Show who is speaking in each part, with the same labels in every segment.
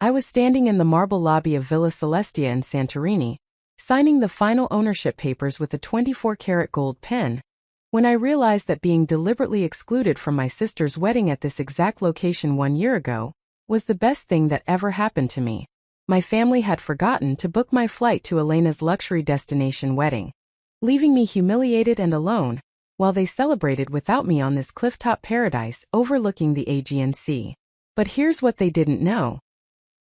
Speaker 1: I was standing in the marble lobby of Villa Celestia in Santorini, signing the final ownership papers with a 24-karat gold pen, when I realized that being deliberately excluded from my sister's wedding at this exact location 1 year ago was the best thing that ever happened to me. My family had forgotten to book my flight to Elena's luxury destination wedding, leaving me humiliated and alone, while they celebrated without me on this clifftop paradise overlooking the Aegean Sea. But here's what they didn't know.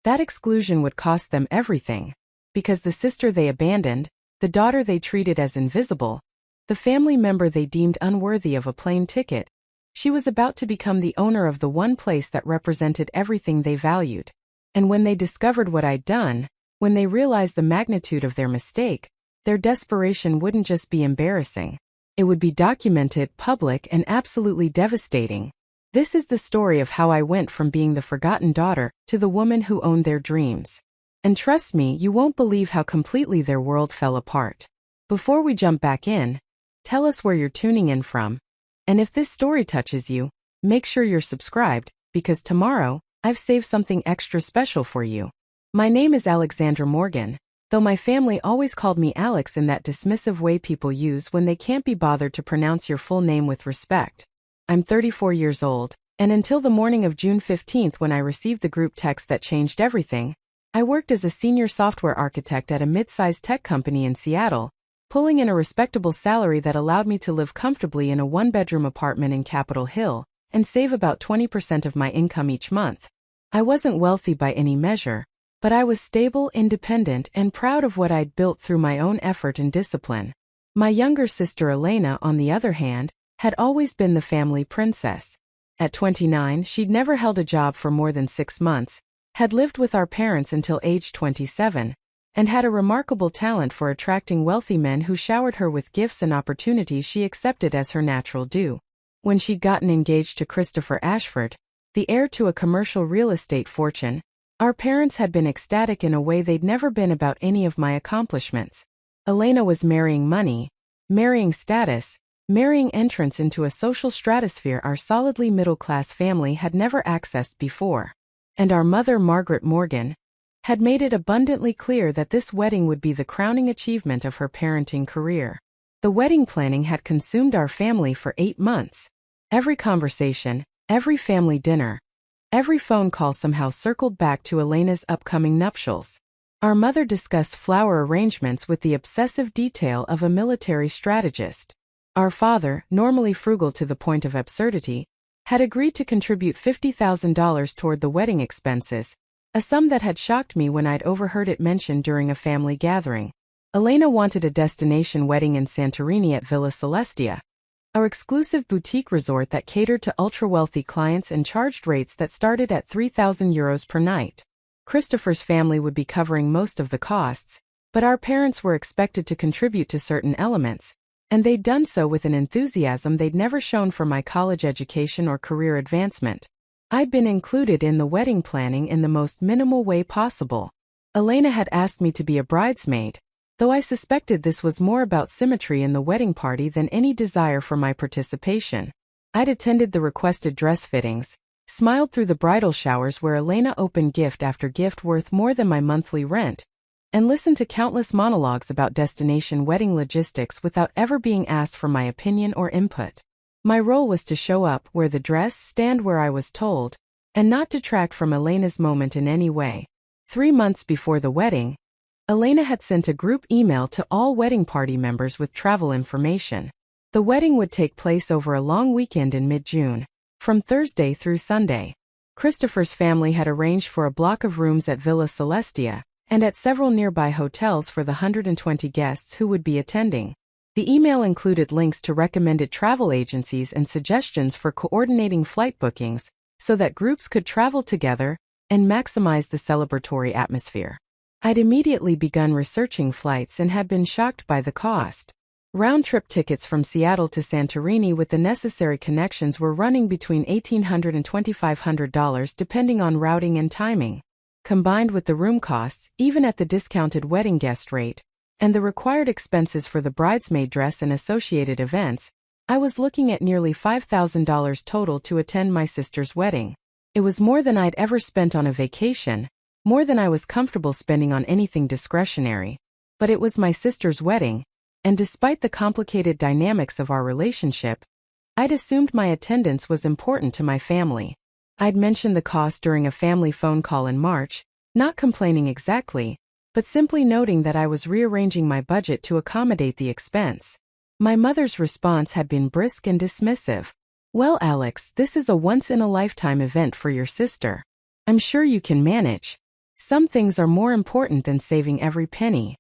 Speaker 1: That exclusion would cost them everything, because the sister they abandoned, the daughter they treated as invisible, the family member they deemed unworthy of a plane ticket, she was about to become the owner of the one place that represented everything they valued. And when they discovered what I'd done, when they realized the magnitude of their mistake, their desperation wouldn't just be embarrassing. It would be documented, public, and absolutely devastating. This is the story of how I went from being the forgotten daughter to the woman who owned their dreams. And trust me, you won't believe how completely their world fell apart. Before we jump back in, tell us where you're tuning in from. And if this story touches you, make sure you're subscribed, because tomorrow, I've saved something extra special for you. My name is Alexandra Morgan, though my family always called me Alex in that dismissive way people use when they can't be bothered to pronounce your full name with respect. I'm 34 years old, and until the morning of June 15th when I received the group text that changed everything, I worked as a senior software architect at a mid-sized tech company in Seattle, pulling in a respectable salary that allowed me to live comfortably in a one-bedroom apartment in Capitol Hill and save about 20% of my income each month. I wasn't wealthy by any measure, but I was stable, independent, and proud of what I'd built through my own effort and discipline. My younger sister Elena, on the other hand, had always been the family princess. At 29, she'd never held a job for more than 6 months, had lived with our parents until age 27, and had a remarkable talent for attracting wealthy men who showered her with gifts and opportunities she accepted as her natural due. When she'd gotten engaged to Christopher Ashford, the heir to a commercial real estate fortune, our parents had been ecstatic in a way they'd never been about any of my accomplishments. Elena was marrying money, marrying status, marrying entrance into a social stratosphere our solidly middle-class family had never accessed before. And our mother, Margaret Morgan, had made it abundantly clear that this wedding would be the crowning achievement of her parenting career. The wedding planning had consumed our family for 8 months. Every conversation, every family dinner, every phone call somehow circled back to Elena's upcoming nuptials. Our mother discussed flower arrangements with the obsessive detail of a military strategist. Our father, normally frugal to the point of absurdity, had agreed to contribute $50,000 toward the wedding expenses, a sum that had shocked me when I'd overheard it mentioned during a family gathering. Elena wanted a destination wedding in Santorini at Villa Celestia, our exclusive boutique resort that catered to ultra-wealthy clients and charged rates that started at €3,000 per night. Christopher's family would be covering most of the costs, but our parents were expected to contribute to certain elements, and they'd done so with an enthusiasm they'd never shown for my college education or career advancement. I'd been included in the wedding planning in the most minimal way possible. Elena had asked me to be a bridesmaid, though I suspected this was more about symmetry in the wedding party than any desire for my participation. I'd attended the requested dress fittings, smiled through the bridal showers where Elena opened gift after gift worth more than my monthly rent, and listened to countless monologues about destination wedding logistics without ever being asked for my opinion or input. My role was to show up, wear the dress, stand where I was told, and not detract from Elena's moment in any way. 3 months before the wedding, Elena had sent a group email to all wedding party members with travel information. The wedding would take place over a long weekend in mid-June, from Thursday through Sunday. Christopher's family had arranged for a block of rooms at Villa Celestia, and at several nearby hotels for the 120 guests who would be attending. The email included links to recommended travel agencies and suggestions for coordinating flight bookings, so that groups could travel together and maximize the celebratory atmosphere. I'd immediately begun researching flights and had been shocked by the cost. Round-trip tickets from Seattle to Santorini with the necessary connections were running between $1,800 and $2,500 depending on routing and timing. Combined with the room costs, even at the discounted wedding guest rate, and the required expenses for the bridesmaid dress and associated events, I was looking at nearly $5,000 total to attend my sister's wedding. It was more than I'd ever spent on a vacation, more than I was comfortable spending on anything discretionary. But it was my sister's wedding, and despite the complicated dynamics of our relationship, I'd assumed my attendance was important to my family. I'd mentioned the cost during a family phone call in March, not complaining exactly, but simply noting that I was rearranging my budget to accommodate the expense. My mother's response had been brisk and dismissive. "Well, Alex, this is a once-in-a-lifetime event for your sister. I'm sure you can manage. Some things are more important than saving every penny."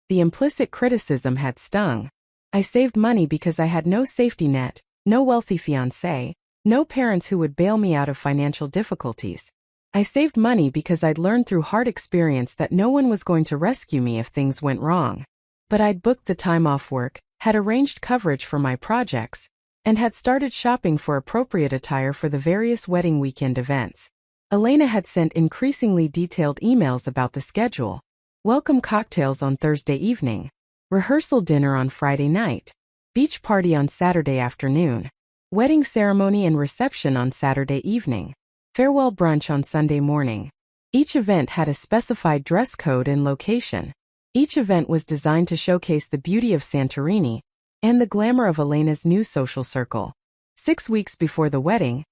Speaker 1: The implicit criticism had stung. I saved money because I had no safety net, no wealthy fiancé, no parents who would bail me out of financial difficulties. I saved money because I'd learned through hard experience that no one was going to rescue me if things went wrong. But I'd booked the time off work, had arranged coverage for my projects, and had started shopping for appropriate attire for the various wedding weekend events. Elena had sent increasingly detailed emails about the schedule. Welcome cocktails on Thursday evening. Rehearsal dinner on Friday night. Beach party on Saturday afternoon. Wedding ceremony and reception on Saturday evening. Farewell brunch on Sunday morning. Each event had a specified dress code and location. Each event was designed to showcase the beauty of Santorini and the glamour of Elena's new social circle. 6 weeks before the wedding,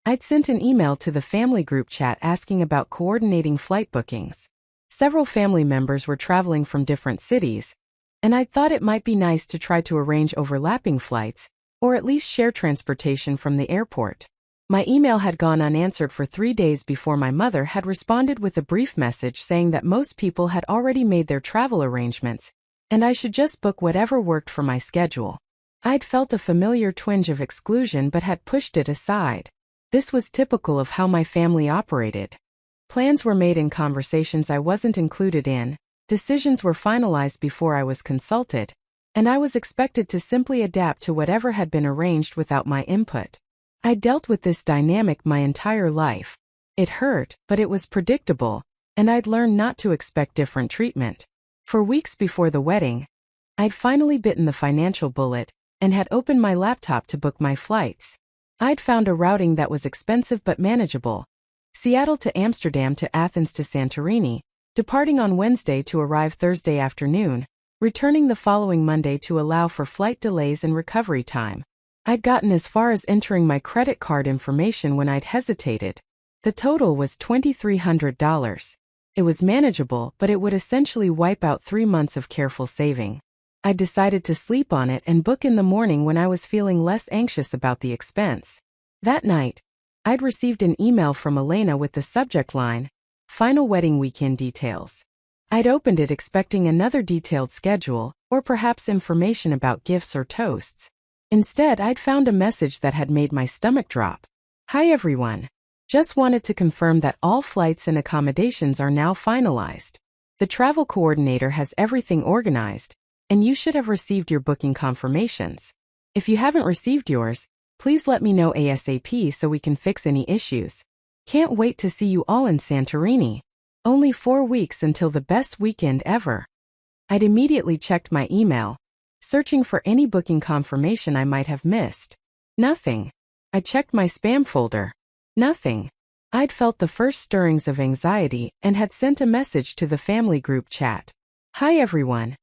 Speaker 1: I'd sent an email to the family group chat asking about coordinating flight bookings. Several family members were traveling from different cities, and I thought it might be nice to try to arrange overlapping flights, or at least share transportation from the airport. My email had gone unanswered for 3 days before my mother had responded with a brief message saying that most people had already made their travel arrangements, and I should just book whatever worked for my schedule. I'd felt a familiar twinge of exclusion but had pushed it aside. This was typical of how my family operated. Plans were made in conversations I wasn't included in, decisions were finalized before I was consulted, and I was expected to simply adapt to whatever had been arranged without my input. I dealt with this dynamic my entire life. It hurt, but it was predictable, and I'd learned not to expect different treatment. For weeks before the wedding, I'd finally bitten the financial bullet and had opened my laptop to book my flights. I'd found a routing that was expensive but manageable. Seattle to Amsterdam to Athens to Santorini, departing on Wednesday to arrive Thursday afternoon, returning the following Monday to allow for flight delays and recovery time. I'd gotten as far as entering my credit card information when I'd hesitated. The total was $2,300. It was manageable, but it would essentially wipe out 3 months of careful saving. I decided to sleep on it and book in the morning when I was feeling less anxious about the expense. That night, I'd received an email from Elena with the subject line, "Final wedding weekend details." I'd opened it expecting another detailed schedule, or perhaps information about gifts or toasts. Instead, I'd found a message that had made my stomach drop. "Hi everyone. Just wanted to confirm that all flights and accommodations are now finalized. The travel coordinator has everything organized, and you should have received your booking confirmations. If you haven't received yours, please let me know ASAP so we can fix any issues. Can't wait to see you all in Santorini. Only 4 weeks until the best weekend ever." I'd immediately checked my email, searching for any booking confirmation I might have missed. Nothing. I checked my spam folder. Nothing. I'd felt the first stirrings of anxiety and had sent a message to the family group chat. "Hi everyone.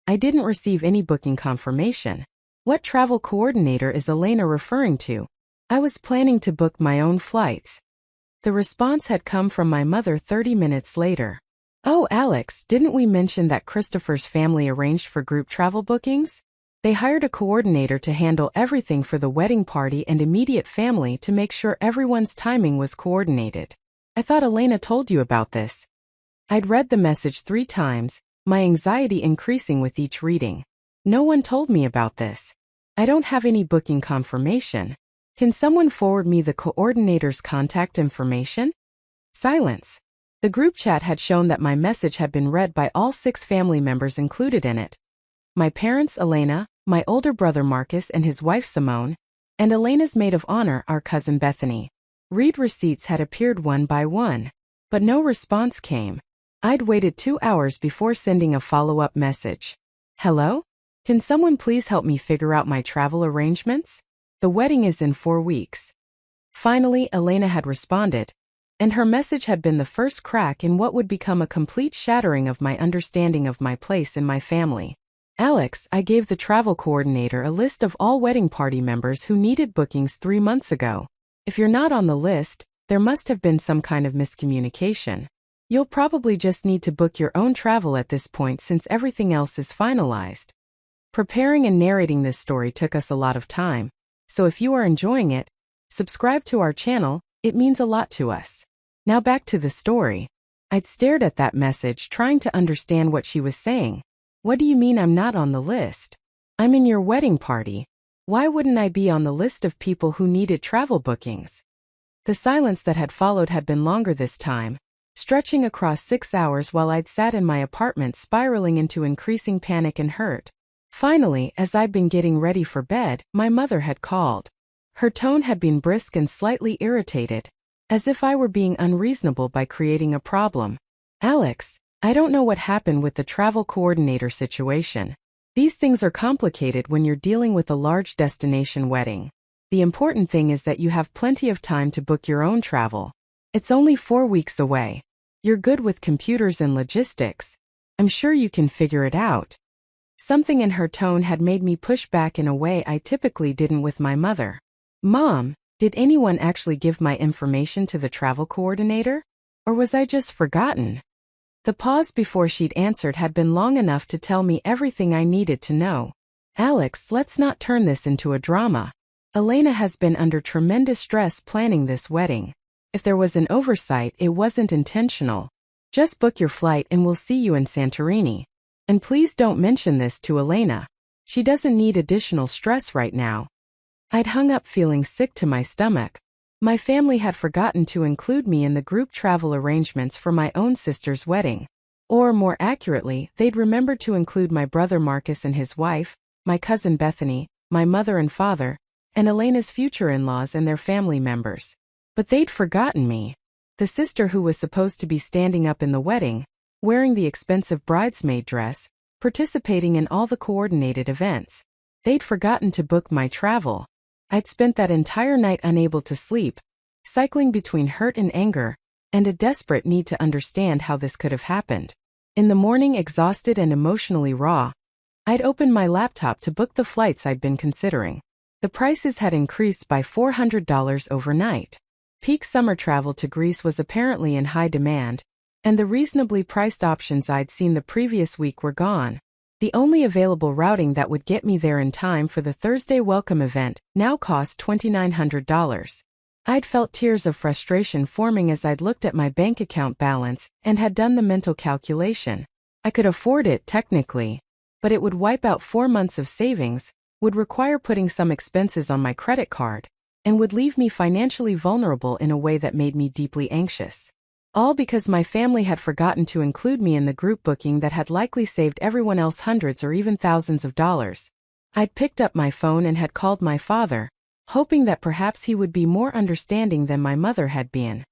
Speaker 1: I didn't receive any booking confirmation. What travel coordinator is Elena referring to? I was planning to book my own flights." The response had come from my mother 30 minutes later. "Oh, Alex, didn't we mention that Christopher's family arranged for group travel bookings? They hired a coordinator to handle everything for the wedding party and immediate family to make sure everyone's timing was coordinated. I thought Elena told you about this." I'd read the message 3 times, my anxiety increasing with each reading. No one told me about this. I don't have any booking confirmation. Can someone forward me the coordinator's contact information? Silence. The group chat had shown that my message had been read by all 6 family members included in it. My parents, Elena, my older brother Marcus and his wife Simone, and Elena's maid of honor, our cousin Bethany. Read receipts had appeared one by one, but no response came. I'd waited 2 hours before sending a follow-up message. "Hello? Can someone please help me figure out my travel arrangements? The wedding is in 4 weeks." Finally, Elena had responded, And her message had been the first crack in what would become a complete shattering of my understanding of my place in my family. Alex, I gave the travel coordinator a list of all wedding party members who needed bookings 3 months ago. If you're not on the list, there must have been some kind of miscommunication. You'll probably just need to book your own travel at this point since everything else is finalized. Preparing and narrating this story took us a lot of time, so if you are enjoying it, subscribe to our channel, it means a lot to us. Now back to the story. I'd stared at that message trying to understand what she was saying. What do you mean I'm not on the list? I'm in your wedding party. Why wouldn't I be on the list of people who needed travel bookings? The silence that had followed had been longer this time, stretching across 6 hours while I'd sat in my apartment spiraling into increasing panic and hurt. Finally, as I'd been getting ready for bed, my mother had called. Her tone had been brisk and slightly irritated, as if I were being unreasonable by creating a problem. Alex, I don't know what happened with the travel coordinator situation. These things are complicated when you're dealing with a large destination wedding. The important thing is that you have plenty of time to book your own travel. It's only 4 weeks away. You're good with computers and logistics. I'm sure you can figure it out. Something in her tone had made me push back in a way I typically didn't with my mother. Mom, did anyone actually give my information to the travel coordinator? Or was I just forgotten? The pause before she'd answered had been long enough to tell me everything I needed to know. Alex, let's not turn this into a drama. Elena has been under tremendous stress planning this wedding. If there was an oversight, it wasn't intentional. Just book your flight and we'll see you in Santorini. And please don't mention this to Elena. She doesn't need additional stress right now. I'd hung up feeling sick to my stomach. My family had forgotten to include me in the group travel arrangements for my own sister's wedding. Or more accurately, they'd remembered to include my brother Marcus and his wife, my cousin Bethany, my mother and father, and Elena's future in-laws and their family members. But they'd forgotten me. The sister who was supposed to be standing up in the wedding, wearing the expensive bridesmaid dress, participating in all the coordinated events. They'd forgotten to book my travel. I'd spent that entire night unable to sleep, cycling between hurt and anger, and a desperate need to understand how this could have happened. In the morning, exhausted and emotionally raw, I'd opened my laptop to book the flights I'd been considering. The prices had increased by $400 overnight. Peak summer travel to Greece was apparently in high demand, and the reasonably priced options I'd seen the previous week were gone. The only available routing that would get me there in time for the Thursday welcome event now cost $2,900. I'd felt tears of frustration forming as I'd looked at my bank account balance and had done the mental calculation. I could afford it technically, but it would wipe out 4 months of savings, would require putting some expenses on my credit card, and would leave me financially vulnerable in a way that made me deeply anxious. All because my family had forgotten to include me in the group booking that had likely saved everyone else hundreds or even thousands of dollars. I'd picked up my phone and had called my father, hoping that perhaps he would be more understanding than my mother had been.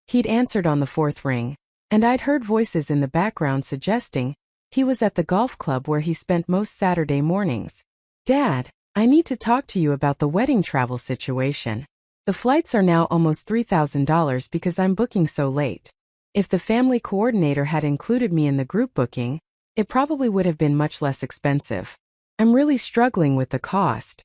Speaker 1: He'd answered on the 4th ring, and I'd heard voices in the background suggesting he was at the golf club where he spent most Saturday mornings. Dad, I need to talk to you about the wedding travel situation. The flights are now almost $3,000 because I'm booking so late. If the family coordinator had included me in the group booking, it probably would have been much less expensive. I'm really struggling with the cost.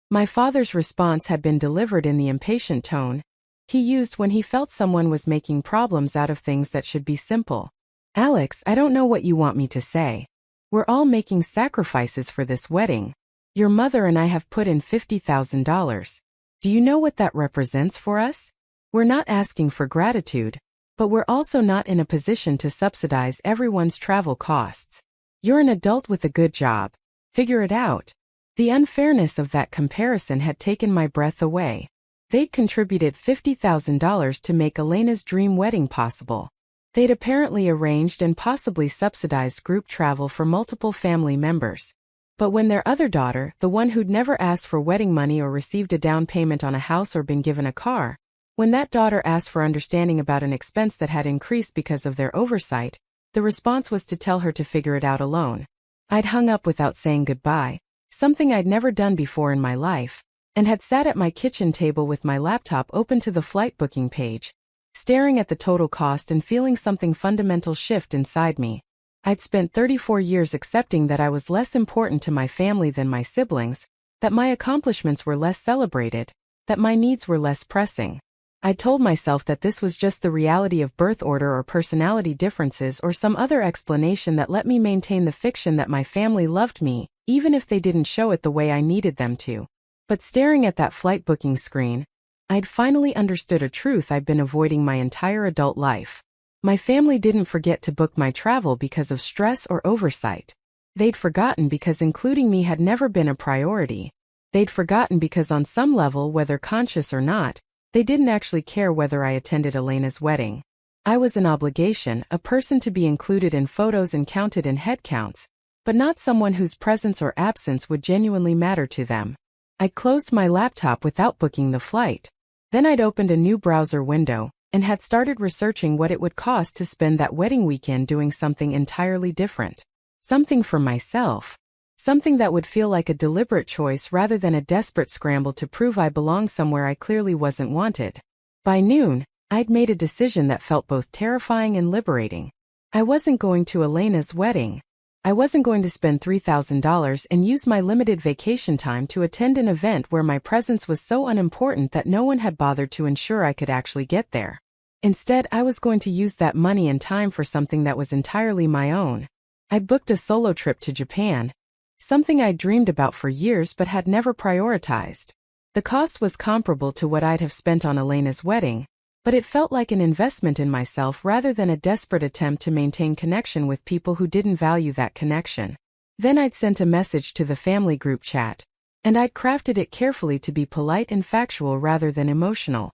Speaker 1: My father's response had been delivered in the impatient tone he used when he felt someone was making problems out of things that should be simple. Alex, I don't know what you want me to say. We're all making sacrifices for this wedding. Your mother and I have put in $50,000. Do you know what that represents for us? We're not asking for gratitude, but we're also not in a position to subsidize everyone's travel costs. You're an adult with a good job. Figure it out. The unfairness of that comparison had taken my breath away. They'd contributed $50,000 to make Elena's dream wedding possible. They'd apparently arranged and possibly subsidized group travel for multiple family members. But when their other daughter, the one who'd never asked for wedding money or received a down payment on a house or been given a car, when that daughter asked for understanding about an expense that had increased because of their oversight, the response was to tell her to figure it out alone. I'd hung up without saying goodbye, something I'd never done before in my life, and had sat at my kitchen table with my laptop open to the flight booking page, staring at the total cost and feeling something fundamental shift inside me. I'd spent 34 years accepting that I was less important to my family than my siblings, that my accomplishments were less celebrated, that my needs were less pressing. I told myself that this was just the reality of birth order or personality differences or some other explanation that let me maintain the fiction that my family loved me, even if they didn't show it the way I needed them to. But staring at that flight booking screen, I'd finally understood a truth I'd been avoiding my entire adult life. My family didn't forget to book my travel because of stress or oversight. They'd forgotten because including me had never been a priority. They'd forgotten because on some level, whether conscious or not, they didn't actually care whether I attended Elena's wedding. I was an obligation, a person to be included in photos and counted in head counts, but not someone whose presence or absence would genuinely matter to them. I closed my laptop without booking the flight. Then I'd opened a new browser window and had started researching what it would cost to spend that wedding weekend doing something entirely different. Something for myself. Something that would feel like a deliberate choice rather than a desperate scramble to prove I belonged somewhere I clearly wasn't wanted. By noon, I'd made a decision that felt both terrifying and liberating. I wasn't going to Elena's wedding. I wasn't going to spend $3,000 and use my limited vacation time to attend an event where my presence was so unimportant that no one had bothered to ensure I could actually get there. Instead, I was going to use that money and time for something that was entirely my own. I'd booked a solo trip to Japan, something I'd dreamed about for years but had never prioritized. The cost was comparable to what I'd have spent on Elena's wedding, but it felt like an investment in myself rather than a desperate attempt to maintain connection with people who didn't value that connection. Then I'd sent a message to the family group chat, and I'd crafted it carefully to be polite and factual rather than emotional.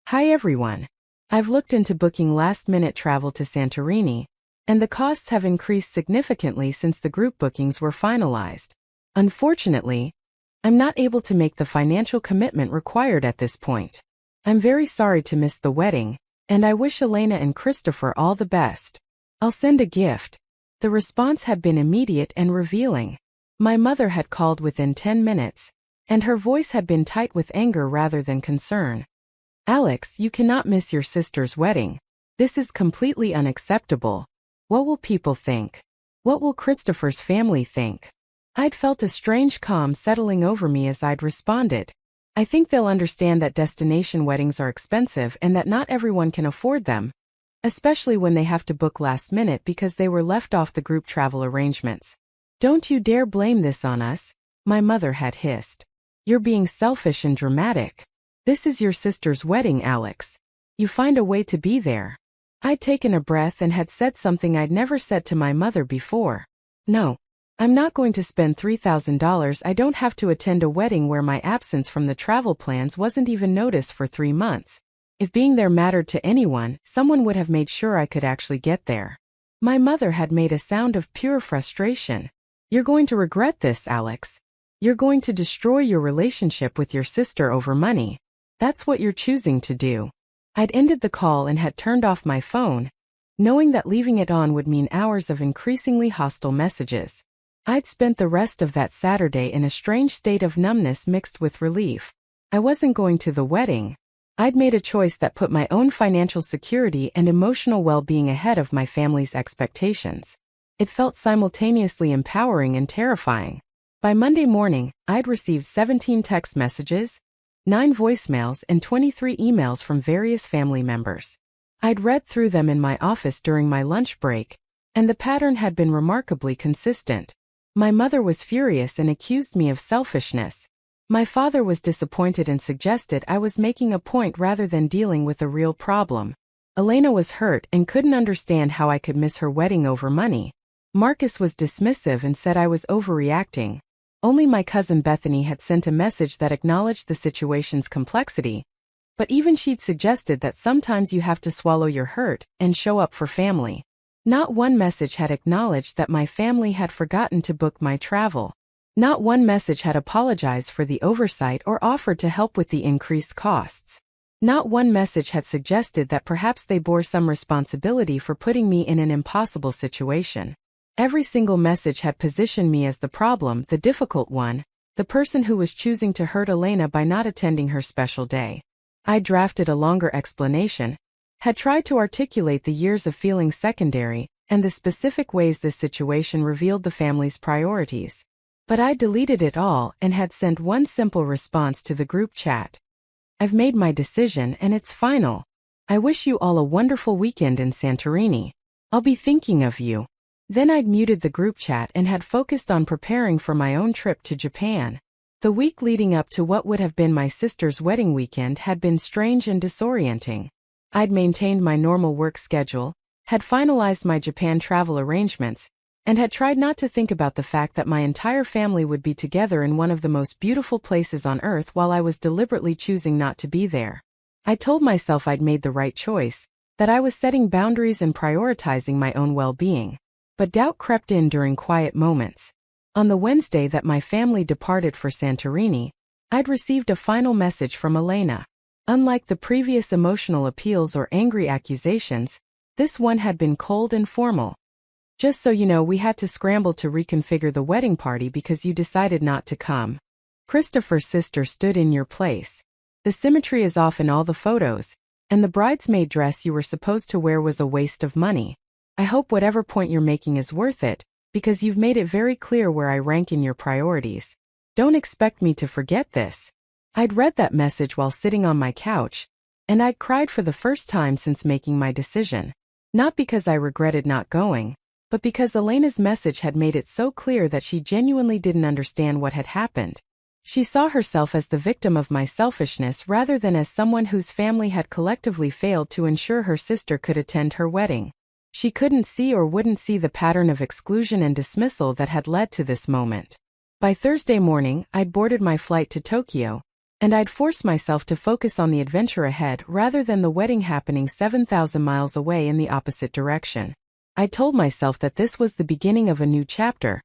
Speaker 1: Hi everyone. I've looked into booking last-minute travel to Santorini, and the costs have increased significantly since the group bookings were finalized. Unfortunately, I'm not able to make the financial commitment required at this point. I'm very sorry to miss the wedding, and I wish Elena and Christopher all the best. I'll send a gift. The response had been immediate and revealing. My mother had called within 10 minutes, and her voice had been tight with anger rather than concern. Alex, you cannot miss your sister's wedding. This is completely unacceptable. What will people think? What will Christopher's family think? I'd felt a strange calm settling over me as I'd responded. I think they'll understand that destination weddings are expensive and that not everyone can afford them, especially when they have to book last minute because they were left off the group travel arrangements. Don't you dare blame this on us, my mother had hissed. You're being selfish and dramatic. This is your sister's wedding, Alex. You find a way to be there. I'd taken a breath and had said something I'd never said to my mother before. No, I'm not going to spend $3,000. I don't have to attend a wedding where my absence from the travel plans wasn't even noticed for 3 months. If being there mattered to anyone, someone would have made sure I could actually get there. My mother had made a sound of pure frustration. You're going to regret this, Alex. You're going to destroy your relationship with your sister over money. That's what you're choosing to do. I'd ended the call and had turned off my phone, knowing that leaving it on would mean hours of increasingly hostile messages. I'd spent the rest of that Saturday in a strange state of numbness mixed with relief. I wasn't going to the wedding. I'd made a choice that put my own financial security and emotional well-being ahead of my family's expectations. It felt simultaneously empowering and terrifying. By Monday morning, I'd received 17 text messages, 9 voicemails, and 23 emails from various family members. I'd read through them in my office during my lunch break, and the pattern had been remarkably consistent. My mother was furious and accused me of selfishness. My father was disappointed and suggested I was making a point rather than dealing with a real problem. Elena was hurt and couldn't understand how I could miss her wedding over money. Marcus was dismissive and said I was overreacting. Only my cousin Bethany had sent a message that acknowledged the situation's complexity, but even she'd suggested that sometimes you have to swallow your hurt and show up for family. Not one message had acknowledged that my family had forgotten to book my travel. Not one message had apologized for the oversight or offered to help with the increased costs. Not one message had suggested that perhaps they bore some responsibility for putting me in an impossible situation. Every single message had positioned me as the problem, the difficult one, the person who was choosing to hurt Elena by not attending her special day. I drafted a longer explanation, Had tried to articulate the years of feeling secondary, and the specific ways this situation revealed the family's priorities. But I deleted it all and had sent one simple response to the group chat. I've made my decision and it's final. I wish you all a wonderful weekend in Santorini. I'll be thinking of you. Then I'd muted the group chat and had focused on preparing for my own trip to Japan. The week leading up to what would have been my sister's wedding weekend had been strange and disorienting. I'd maintained my normal work schedule, had finalized my Japan travel arrangements, and had tried not to think about the fact that my entire family would be together in one of the most beautiful places on earth while I was deliberately choosing not to be there. I told myself I'd made the right choice, that I was setting boundaries and prioritizing my own well-being. But doubt crept in during quiet moments. On the Wednesday that my family departed for Santorini, I'd received a final message from Elena. Unlike the previous emotional appeals or angry accusations, this one had been cold and formal. Just so you know, we had to scramble to reconfigure the wedding party because you decided not to come. Christopher's sister stood in your place. The symmetry is off in all the photos, and the bridesmaid dress you were supposed to wear was a waste of money. I hope whatever point you're making is worth it, because you've made it very clear where I rank in your priorities. Don't expect me to forget this. I'd read that message while sitting on my couch, and I'd cried for the first time since making my decision. Not because I regretted not going, but because Elena's message had made it so clear that she genuinely didn't understand what had happened. She saw herself as the victim of my selfishness rather than as someone whose family had collectively failed to ensure her sister could attend her wedding. She couldn't see or wouldn't see the pattern of exclusion and dismissal that had led to this moment. By Thursday morning, I'd boarded my flight to Tokyo, and I'd forced myself to focus on the adventure ahead rather than the wedding happening 7,000 miles away in the opposite direction. I told myself that this was the beginning of a new chapter,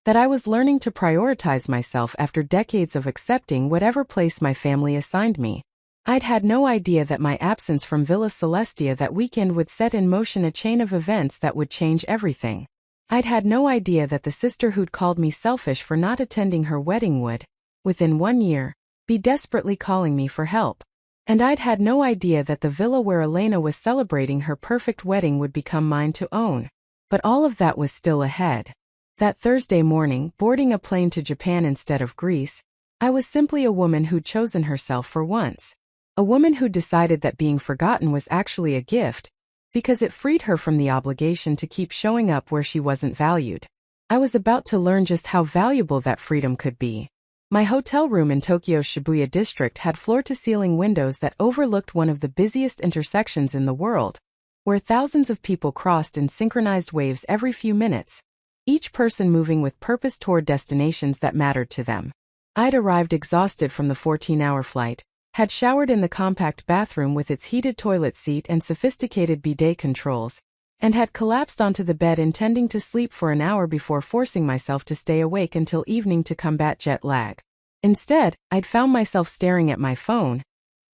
Speaker 1: that I was learning to prioritize myself after decades of accepting whatever place my family assigned me. I'd had no idea that my absence from Villa Celestia that weekend would set in motion a chain of events that would change everything. I'd had no idea that the sister who'd called me selfish for not attending her wedding would, within 1 year, be desperately calling me for help. And I'd had no idea that the villa where Elena was celebrating her perfect wedding would become mine to own. But all of that was still ahead. That Thursday morning, boarding a plane to Japan instead of Greece, I was simply a woman who'd chosen herself for once. A woman who decided that being forgotten was actually a gift, because it freed her from the obligation to keep showing up where she wasn't valued. I was about to learn just how valuable that freedom could be. My hotel room in Tokyo's Shibuya district had floor-to-ceiling windows that overlooked one of the busiest intersections in the world, where thousands of people crossed in synchronized waves every few minutes, each person moving with purpose toward destinations that mattered to them. I'd arrived exhausted from the 14-hour flight, had showered in the compact bathroom with its heated toilet seat and sophisticated bidet controls, and had collapsed onto the bed intending to sleep for an hour before forcing myself to stay awake until evening to combat jet lag. Instead, I'd found myself staring at my phone,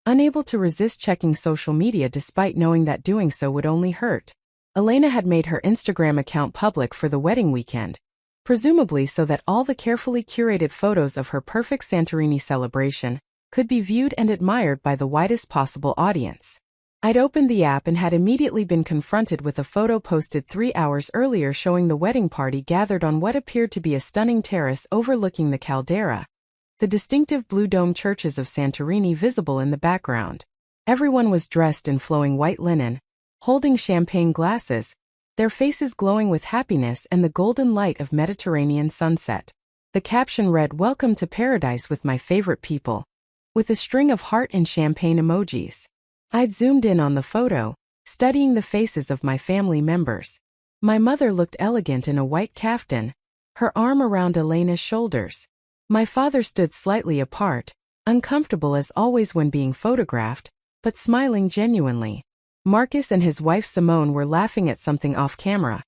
Speaker 1: unable to resist checking social media despite knowing that doing so would only hurt. Elena had made her Instagram account public for the wedding weekend, presumably so that all the carefully curated photos of her perfect Santorini celebration could be viewed and admired by the widest possible audience. I'd opened the app and had immediately been confronted with a photo posted 3 hours earlier showing the wedding party gathered on what appeared to be a stunning terrace overlooking the caldera, the distinctive blue dome churches of Santorini visible in the background. Everyone was dressed in flowing white linen, holding champagne glasses, their faces glowing with happiness and the golden light of Mediterranean sunset. The caption read, "Welcome to paradise with my favorite people," with a string of heart and champagne emojis. I'd zoomed in on the photo, studying the faces of my family members. My mother looked elegant in a white kaftan, her arm around Elena's shoulders. My father stood slightly apart, uncomfortable as always when being photographed, but smiling genuinely. Marcus and his wife Simone were laughing at something off camera,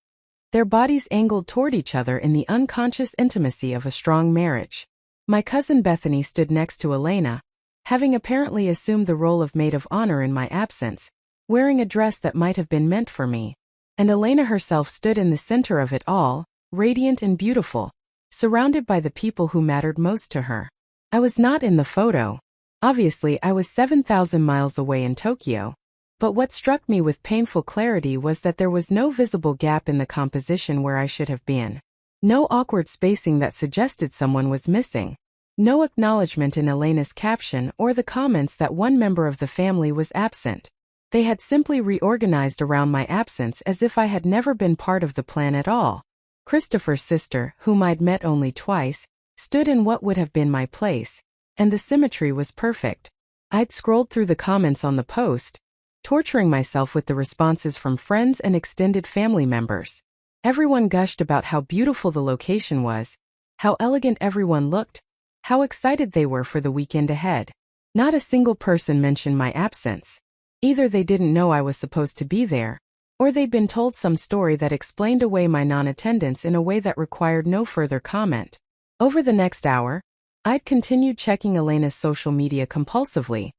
Speaker 1: their bodies angled toward each other in the unconscious intimacy of a strong marriage. My cousin Bethany stood next to Elena, having apparently assumed the role of maid of honor in my absence, wearing a dress that might have been meant for me. And Elena herself stood in the center of it all, radiant and beautiful, surrounded by the people who mattered most to her. I was not in the photo. Obviously, I was 7,000 miles away in Tokyo. But what struck me with painful clarity was that there was no visible gap in the composition where I should have been. No awkward spacing that suggested someone was missing. No acknowledgement in Elena's caption or the comments that one member of the family was absent. They had simply reorganized around my absence as if I had never been part of the plan at all. Christopher's sister, whom I'd met only twice, stood in what would have been my place, and the symmetry was perfect. I'd scrolled through the comments on the post, torturing myself with the responses from friends and extended family members. Everyone gushed about how beautiful the location was, how elegant everyone looked, how excited they were for the weekend ahead. Not a single person mentioned my absence. Either they didn't know I was supposed to be there, or they'd been told some story that explained away my non-attendance in a way that required no further comment. Over the next hour, I'd continued checking Elena's social media compulsively,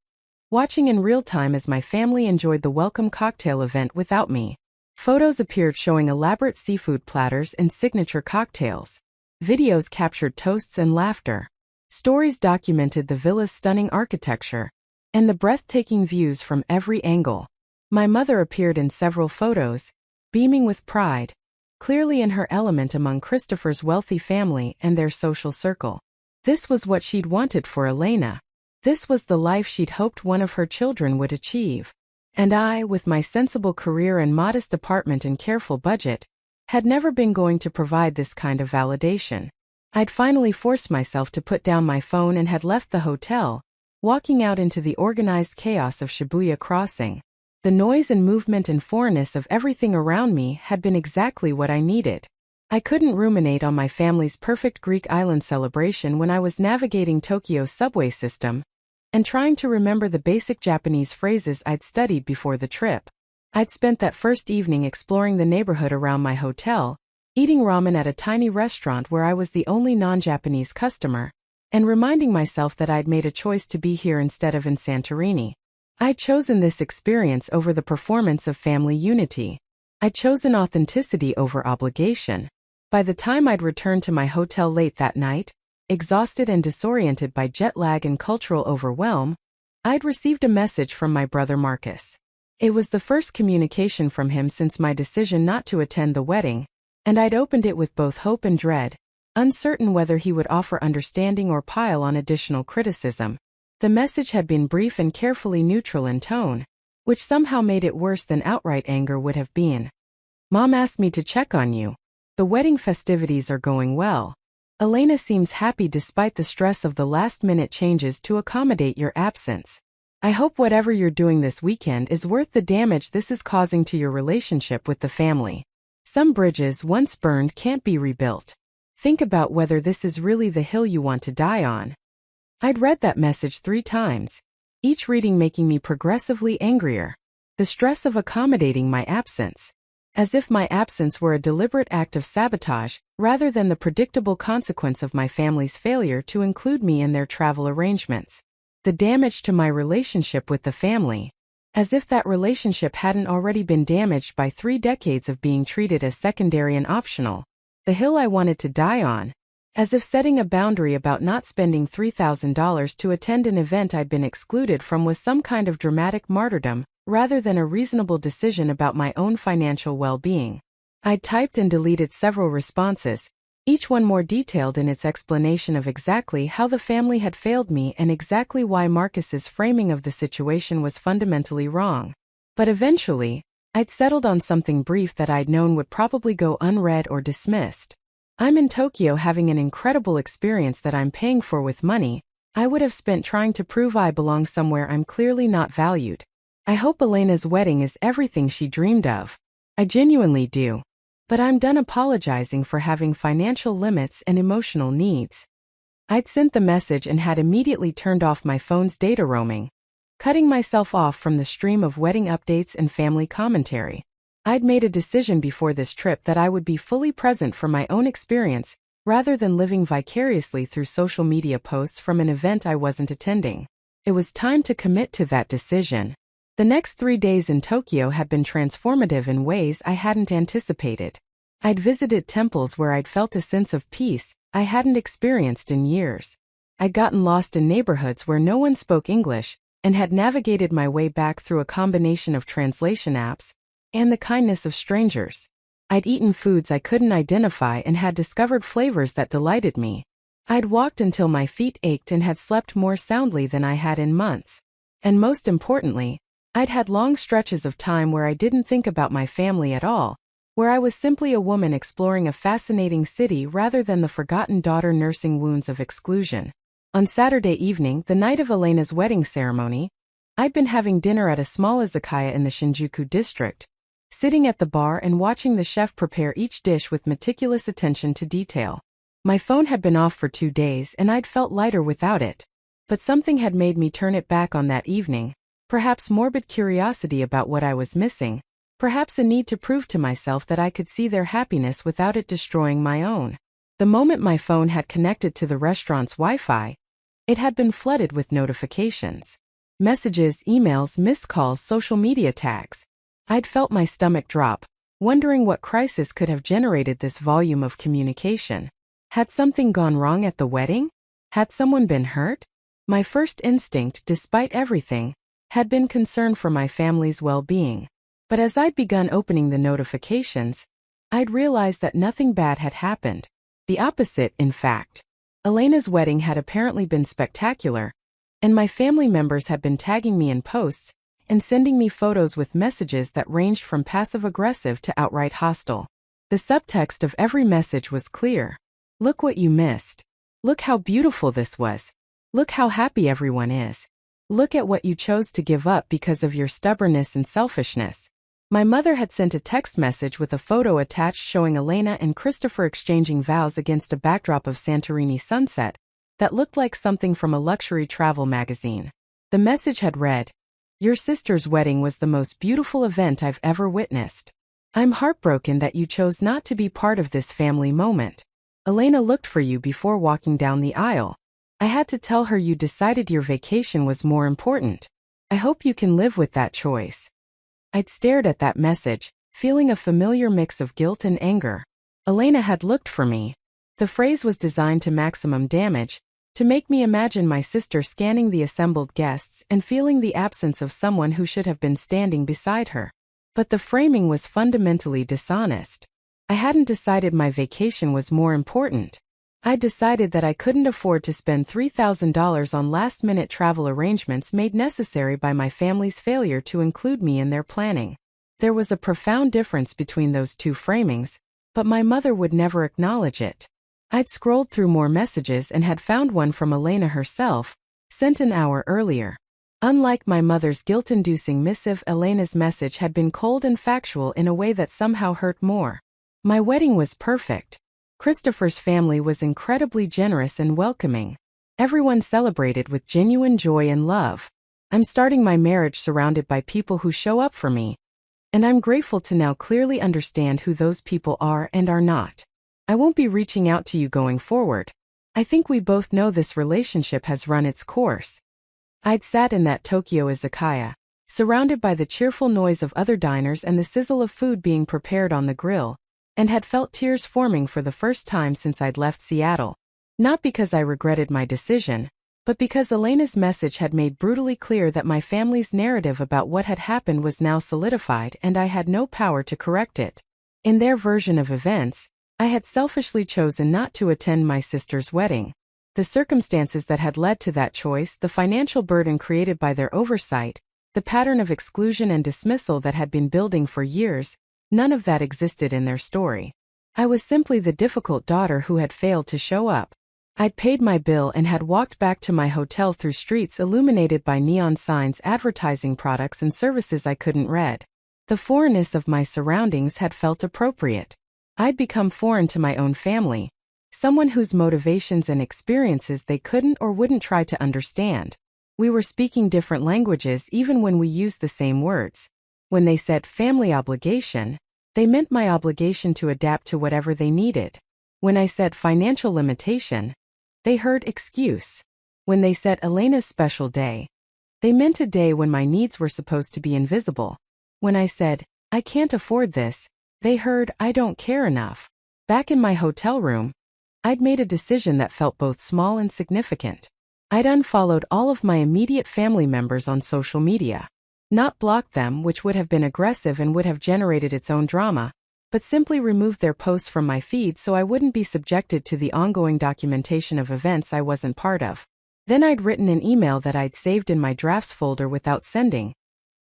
Speaker 1: watching in real time as my family enjoyed the welcome cocktail event without me. Photos appeared showing elaborate seafood platters and signature cocktails. Videos captured toasts and laughter. Stories documented the villa's stunning architecture and the breathtaking views from every angle. My mother appeared in several photos, beaming with pride, clearly in her element among Christopher's wealthy family and their social circle. This was what she'd wanted for Elena. This was the life she'd hoped one of her children would achieve. And I, with my sensible career and modest apartment and careful budget, had never been going to provide this kind of validation. I'd finally forced myself to put down my phone and had left the hotel, walking out into the organized chaos of Shibuya Crossing. The noise and movement and foreignness of everything around me had been exactly what I needed. I couldn't ruminate on my family's perfect Greek island celebration when I was navigating Tokyo's subway system and trying to remember the basic Japanese phrases I'd studied before the trip. I'd spent that first evening exploring the neighborhood around my hotel, eating ramen at a tiny restaurant where I was the only non-Japanese customer, and reminding myself that I'd made a choice to be here instead of in Santorini. I'd chosen this experience over the performance of family unity. I'd chosen authenticity over obligation. By the time I'd returned to my hotel late that night, exhausted and disoriented by jet lag and cultural overwhelm, I'd received a message from my brother Marcus. It was the first communication from him since my decision not to attend the wedding, and I'd opened it with both hope and dread, uncertain whether he would offer understanding or pile on additional criticism. The message had been brief and carefully neutral in tone, which somehow made it worse than outright anger would have been. Mom asked me to check on you. The wedding festivities are going well. Elena seems happy despite the stress of the last-minute changes to accommodate your absence. I hope whatever you're doing this weekend is worth the damage this is causing to your relationship with the family. Some bridges once burned can't be rebuilt. Think about whether this is really the hill you want to die on. I'd read that message 3 times, each reading making me progressively angrier. The stress of accommodating my absence. As if my absence were a deliberate act of sabotage, rather than the predictable consequence of my family's failure to include me in their travel arrangements. The damage to my relationship with the family. As if that relationship hadn't already been damaged by 3 decades of being treated as secondary and optional. The hill I wanted to die on. As if setting a boundary about not spending $3,000 to attend an event I'd been excluded from was some kind of dramatic martyrdom, rather than a reasonable decision about my own financial well-being. I'd typed and deleted several responses, each one more detailed in its explanation of exactly how the family had failed me and exactly why Marcus's framing of the situation was fundamentally wrong. But eventually, I'd settled on something brief that I'd known would probably go unread or dismissed. I'm in Tokyo having an incredible experience that I'm paying for with money I would have spent trying to prove I belong somewhere I'm clearly not valued. I hope Elena's wedding is everything she dreamed of. I genuinely do. But I'm done apologizing for having financial limits and emotional needs. I'd sent the message and had immediately turned off my phone's data roaming, cutting myself off from the stream of wedding updates and family commentary. I'd made a decision before this trip that I would be fully present for my own experience, rather than living vicariously through social media posts from an event I wasn't attending. It was time to commit to that decision. The next 3 days in Tokyo had been transformative in ways I hadn't anticipated. I'd visited temples where I'd felt a sense of peace I hadn't experienced in years. I'd gotten lost in neighborhoods where no one spoke English, and had navigated my way back through a combination of translation apps and the kindness of strangers. I'd eaten foods I couldn't identify and had discovered flavors that delighted me. I'd walked until my feet ached and had slept more soundly than I had in months. And most importantly, I'd had long stretches of time where I didn't think about my family at all, where I was simply a woman exploring a fascinating city rather than the forgotten daughter nursing wounds of exclusion. On Saturday evening, the night of Elena's wedding ceremony, I'd been having dinner at a small izakaya in the Shinjuku district, sitting at the bar and watching the chef prepare each dish with meticulous attention to detail. My phone had been off for 2 days and I'd felt lighter without it. But something had made me turn it back on that evening, perhaps morbid curiosity about what I was missing, perhaps a need to prove to myself that I could see their happiness without it destroying my own. The moment my phone had connected to the restaurant's Wi-Fi, it had been flooded with notifications. Messages, emails, missed calls, social media tags. I'd felt my stomach drop, wondering what crisis could have generated this volume of communication. Had something gone wrong at the wedding? Had someone been hurt? My first instinct, despite everything, had been concern for my family's well-being. But as I'd begun opening the notifications, I'd realized that nothing bad had happened. The opposite, in fact. Elena's wedding had apparently been spectacular, and my family members had been tagging me in posts and sending me photos with messages that ranged from passive-aggressive to outright hostile. The subtext of every message was clear. Look what you missed. Look how beautiful this was. Look how happy everyone is. Look at what you chose to give up because of your stubbornness and selfishness. My mother had sent a text message with a photo attached showing Elena and Christopher exchanging vows against a backdrop of Santorini sunset that looked like something from a luxury travel magazine. The message had read, "Your sister's wedding was the most beautiful event I've ever witnessed. I'm heartbroken that you chose not to be part of this family moment. Elena looked for you before walking down the aisle. I had to tell her you decided your vacation was more important. I hope you can live with that choice." I'd stared at that message, feeling a familiar mix of guilt and anger. Elena had looked for me. The phrase was designed to maximum damage, to make me imagine my sister scanning the assembled guests and feeling the absence of someone who should have been standing beside her. But the framing was fundamentally dishonest. I hadn't decided my vacation was more important. I decided that I couldn't afford to spend $3,000 on last-minute travel arrangements made necessary by my family's failure to include me in their planning. There was a profound difference between those two framings, but my mother would never acknowledge it. I'd scrolled through more messages and had found one from Elena herself, sent an hour earlier. Unlike my mother's guilt-inducing missive, Elena's message had been cold and factual in a way that somehow hurt more. My wedding was perfect. Christopher's family was incredibly generous and welcoming. Everyone celebrated with genuine joy and love. I'm starting my marriage surrounded by people who show up for me, and I'm grateful to now clearly understand who those people are and are not. I won't be reaching out to you going forward. I think we both know this relationship has run its course. I'd sat in that Tokyo izakaya, surrounded by the cheerful noise of other diners and the sizzle of food being prepared on the grill, and had felt tears forming for the first time since I'd left Seattle. Not because I regretted my decision, but because Elena's message had made brutally clear that my family's narrative about what had happened was now solidified and I had no power to correct it. In their version of events, I had selfishly chosen not to attend my sister's wedding. The circumstances that had led to that choice, the financial burden created by their oversight, the pattern of exclusion and dismissal that had been building for years, none of that existed in their story. I was simply the difficult daughter who had failed to show up. I'd paid my bill and had walked back to my hotel through streets illuminated by neon signs advertising products and services I couldn't read. The foreignness of my surroundings had felt appropriate. I'd become foreign to my own family, someone whose motivations and experiences they couldn't or wouldn't try to understand. We were speaking different languages even when we used the same words. When they said family obligation, they meant my obligation to adapt to whatever they needed. When I said financial limitation, they heard excuse. When they said Elena's special day, they meant a day when my needs were supposed to be invisible. When I said, I can't afford this, they heard I don't care enough. Back in my hotel room, I'd made a decision that felt both small and significant. I'd unfollowed all of my immediate family members on social media. Not blocked them, which would have been aggressive and would have generated its own drama, but simply removed their posts from my feed so I wouldn't be subjected to the ongoing documentation of events I wasn't part of. Then I'd written an email that I'd saved in my drafts folder without sending.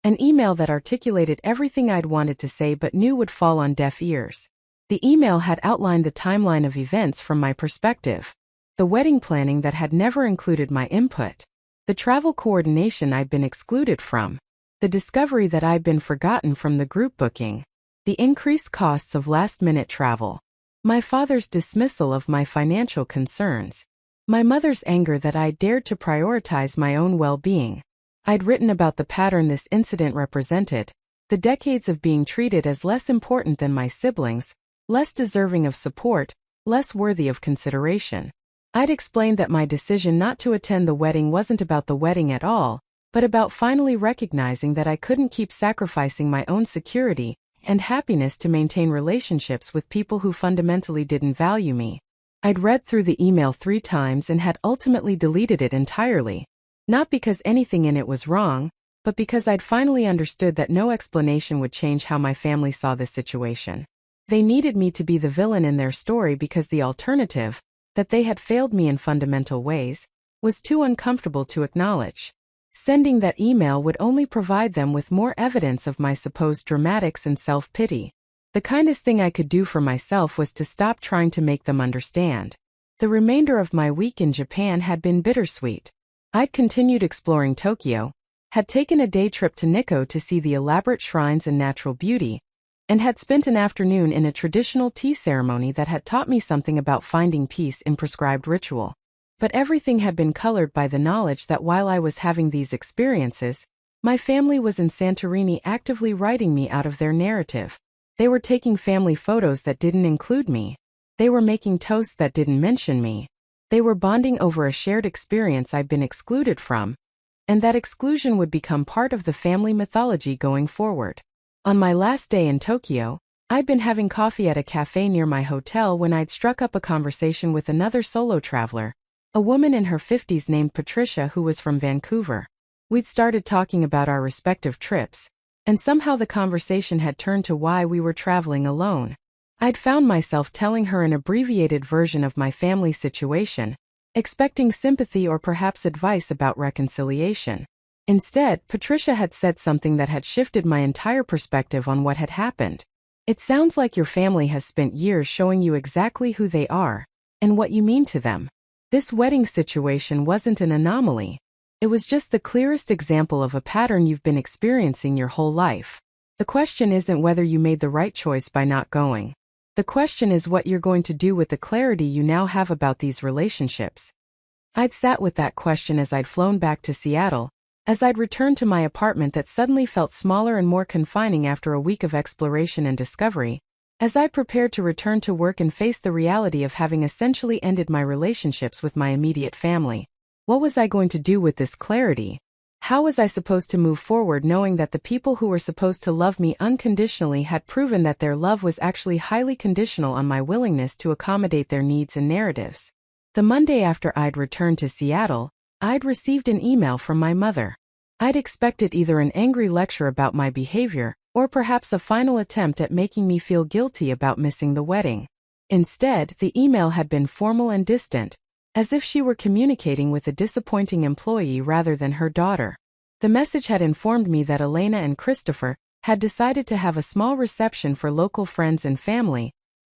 Speaker 1: An email that articulated everything I'd wanted to say but knew would fall on deaf ears. The email had outlined the timeline of events from my perspective. The wedding planning that had never included my input. The travel coordination I'd been excluded from. The discovery that I'd been forgotten from the group booking. The increased costs of last-minute travel. My father's dismissal of my financial concerns. My mother's anger that I dared to prioritize my own well-being. I'd written about the pattern this incident represented, the decades of being treated as less important than my siblings, less deserving of support, less worthy of consideration. I'd explained that my decision not to attend the wedding wasn't about the wedding at all, but about finally recognizing that I couldn't keep sacrificing my own security and happiness to maintain relationships with people who fundamentally didn't value me. I'd read through the email 3 times and had ultimately deleted it entirely. Not because anything in it was wrong, but because I'd finally understood that no explanation would change how my family saw this situation. They needed me to be the villain in their story because the alternative, that they had failed me in fundamental ways, was too uncomfortable to acknowledge. Sending that email would only provide them with more evidence of my supposed dramatics and self-pity. The kindest thing I could do for myself was to stop trying to make them understand. The remainder of my week in Japan had been bittersweet. I'd continued exploring Tokyo, had taken a day trip to Nikko to see the elaborate shrines and natural beauty, and had spent an afternoon in a traditional tea ceremony that had taught me something about finding peace in prescribed ritual. But everything had been colored by the knowledge that while I was having these experiences, my family was in Santorini actively writing me out of their narrative. They were taking family photos that didn't include me. They were making toasts that didn't mention me. They were bonding over a shared experience I'd been excluded from, and that exclusion would become part of the family mythology going forward. On my last day in Tokyo, I'd been having coffee at a cafe near my hotel when I'd struck up a conversation with another solo traveler, a woman in her 50s named Patricia who was from Vancouver. We'd started talking about our respective trips, and somehow the conversation had turned to why we were traveling alone. I'd found myself telling her an abbreviated version of my family situation, expecting sympathy or perhaps advice about reconciliation. Instead, Patricia had said something that had shifted my entire perspective on what had happened. It sounds like your family has spent years showing you exactly who they are and what you mean to them. This wedding situation wasn't an anomaly. It was just the clearest example of a pattern you've been experiencing your whole life. The question isn't whether you made the right choice by not going. The question is what you're going to do with the clarity you now have about these relationships. I'd sat with that question as I'd flown back to Seattle, as I'd returned to my apartment that suddenly felt smaller and more confining after a week of exploration and discovery, as I prepared to return to work and face the reality of having essentially ended my relationships with my immediate family. What was I going to do with this clarity? How was I supposed to move forward knowing that the people who were supposed to love me unconditionally had proven that their love was actually highly conditional on my willingness to accommodate their needs and narratives? The Monday after I'd returned to Seattle, I'd received an email from my mother. I'd expected either an angry lecture about my behavior, or perhaps a final attempt at making me feel guilty about missing the wedding. Instead, the email had been formal and distant, as if she were communicating with a disappointing employee rather than her daughter. The message had informed me that Elena and Christopher had decided to have a small reception for local friends and family,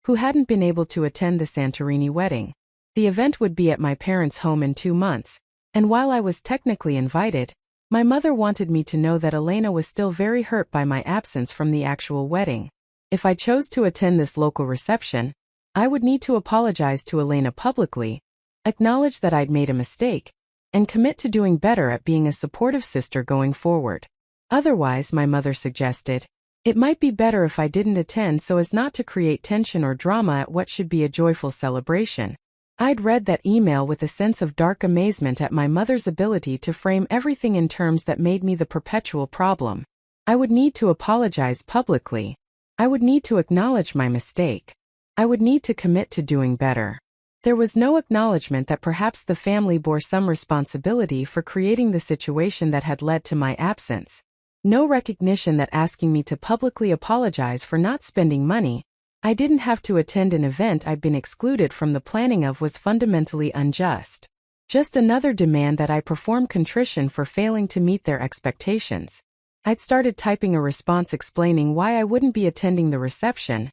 Speaker 1: who hadn't been able to attend the Santorini wedding. The event would be at my parents' home in 2 months, and while I was technically invited, my mother wanted me to know that Elena was still very hurt by my absence from the actual wedding. If I chose to attend this local reception, I would need to apologize to Elena publicly, acknowledge that I'd made a mistake, and commit to doing better at being a supportive sister going forward. Otherwise, my mother suggested, it might be better if I didn't attend so as not to create tension or drama at what should be a joyful celebration. I'd read that email with a sense of dark amazement at my mother's ability to frame everything in terms that made me the perpetual problem. I would need to apologize publicly. I would need to acknowledge my mistake. I would need to commit to doing better. There was no acknowledgement that perhaps the family bore some responsibility for creating the situation that had led to my absence. No recognition that asking me to publicly apologize for not spending money I didn't have to attend an event I'd been excluded from the planning of was fundamentally unjust. Just another demand that I perform contrition for failing to meet their expectations. I'd started typing a response explaining why I wouldn't be attending the reception,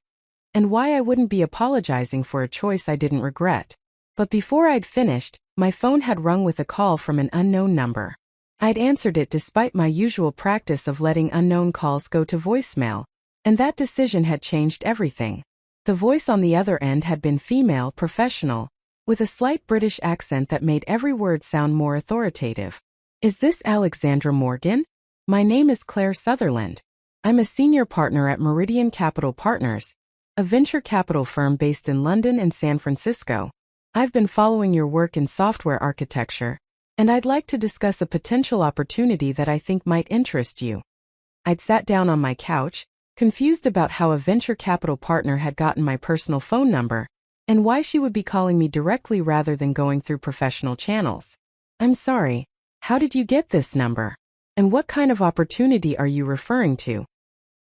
Speaker 1: and why I wouldn't be apologizing for a choice I didn't regret. But before I'd finished, my phone had rung with a call from an unknown number. I'd answered it despite my usual practice of letting unknown calls go to voicemail, and that decision had changed everything. The voice on the other end had been female, professional, with a slight British accent that made every word sound more authoritative. "Is this Alexandra Morgan? My name is Claire Sutherland. I'm a senior partner at Meridian Capital Partners, a venture capital firm based in London and San Francisco. I've been following your work in software architecture, and I'd like to discuss a potential opportunity that I think might interest you." I'd sat down on my couch, confused about how a venture capital partner had gotten my personal phone number, and why she would be calling me directly rather than going through professional channels. "I'm sorry, how did you get this number? And what kind of opportunity are you referring to?"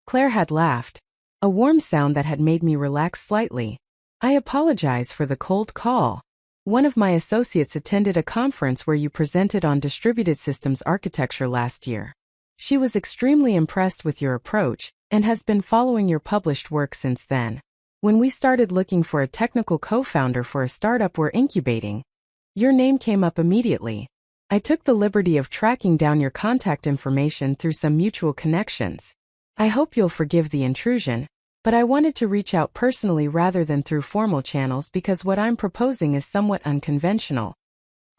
Speaker 1: Claire had laughed, a warm sound that had made me relax slightly. "I apologize for the cold call. One of my associates attended a conference where you presented on distributed systems architecture last year. She was extremely impressed with your approach, and has been following your published work since then. When we started looking for a technical co-founder for a startup we're incubating, your name came up immediately. I took the liberty of tracking down your contact information through some mutual connections. I hope you'll forgive the intrusion, but I wanted to reach out personally rather than through formal channels because what I'm proposing is somewhat unconventional."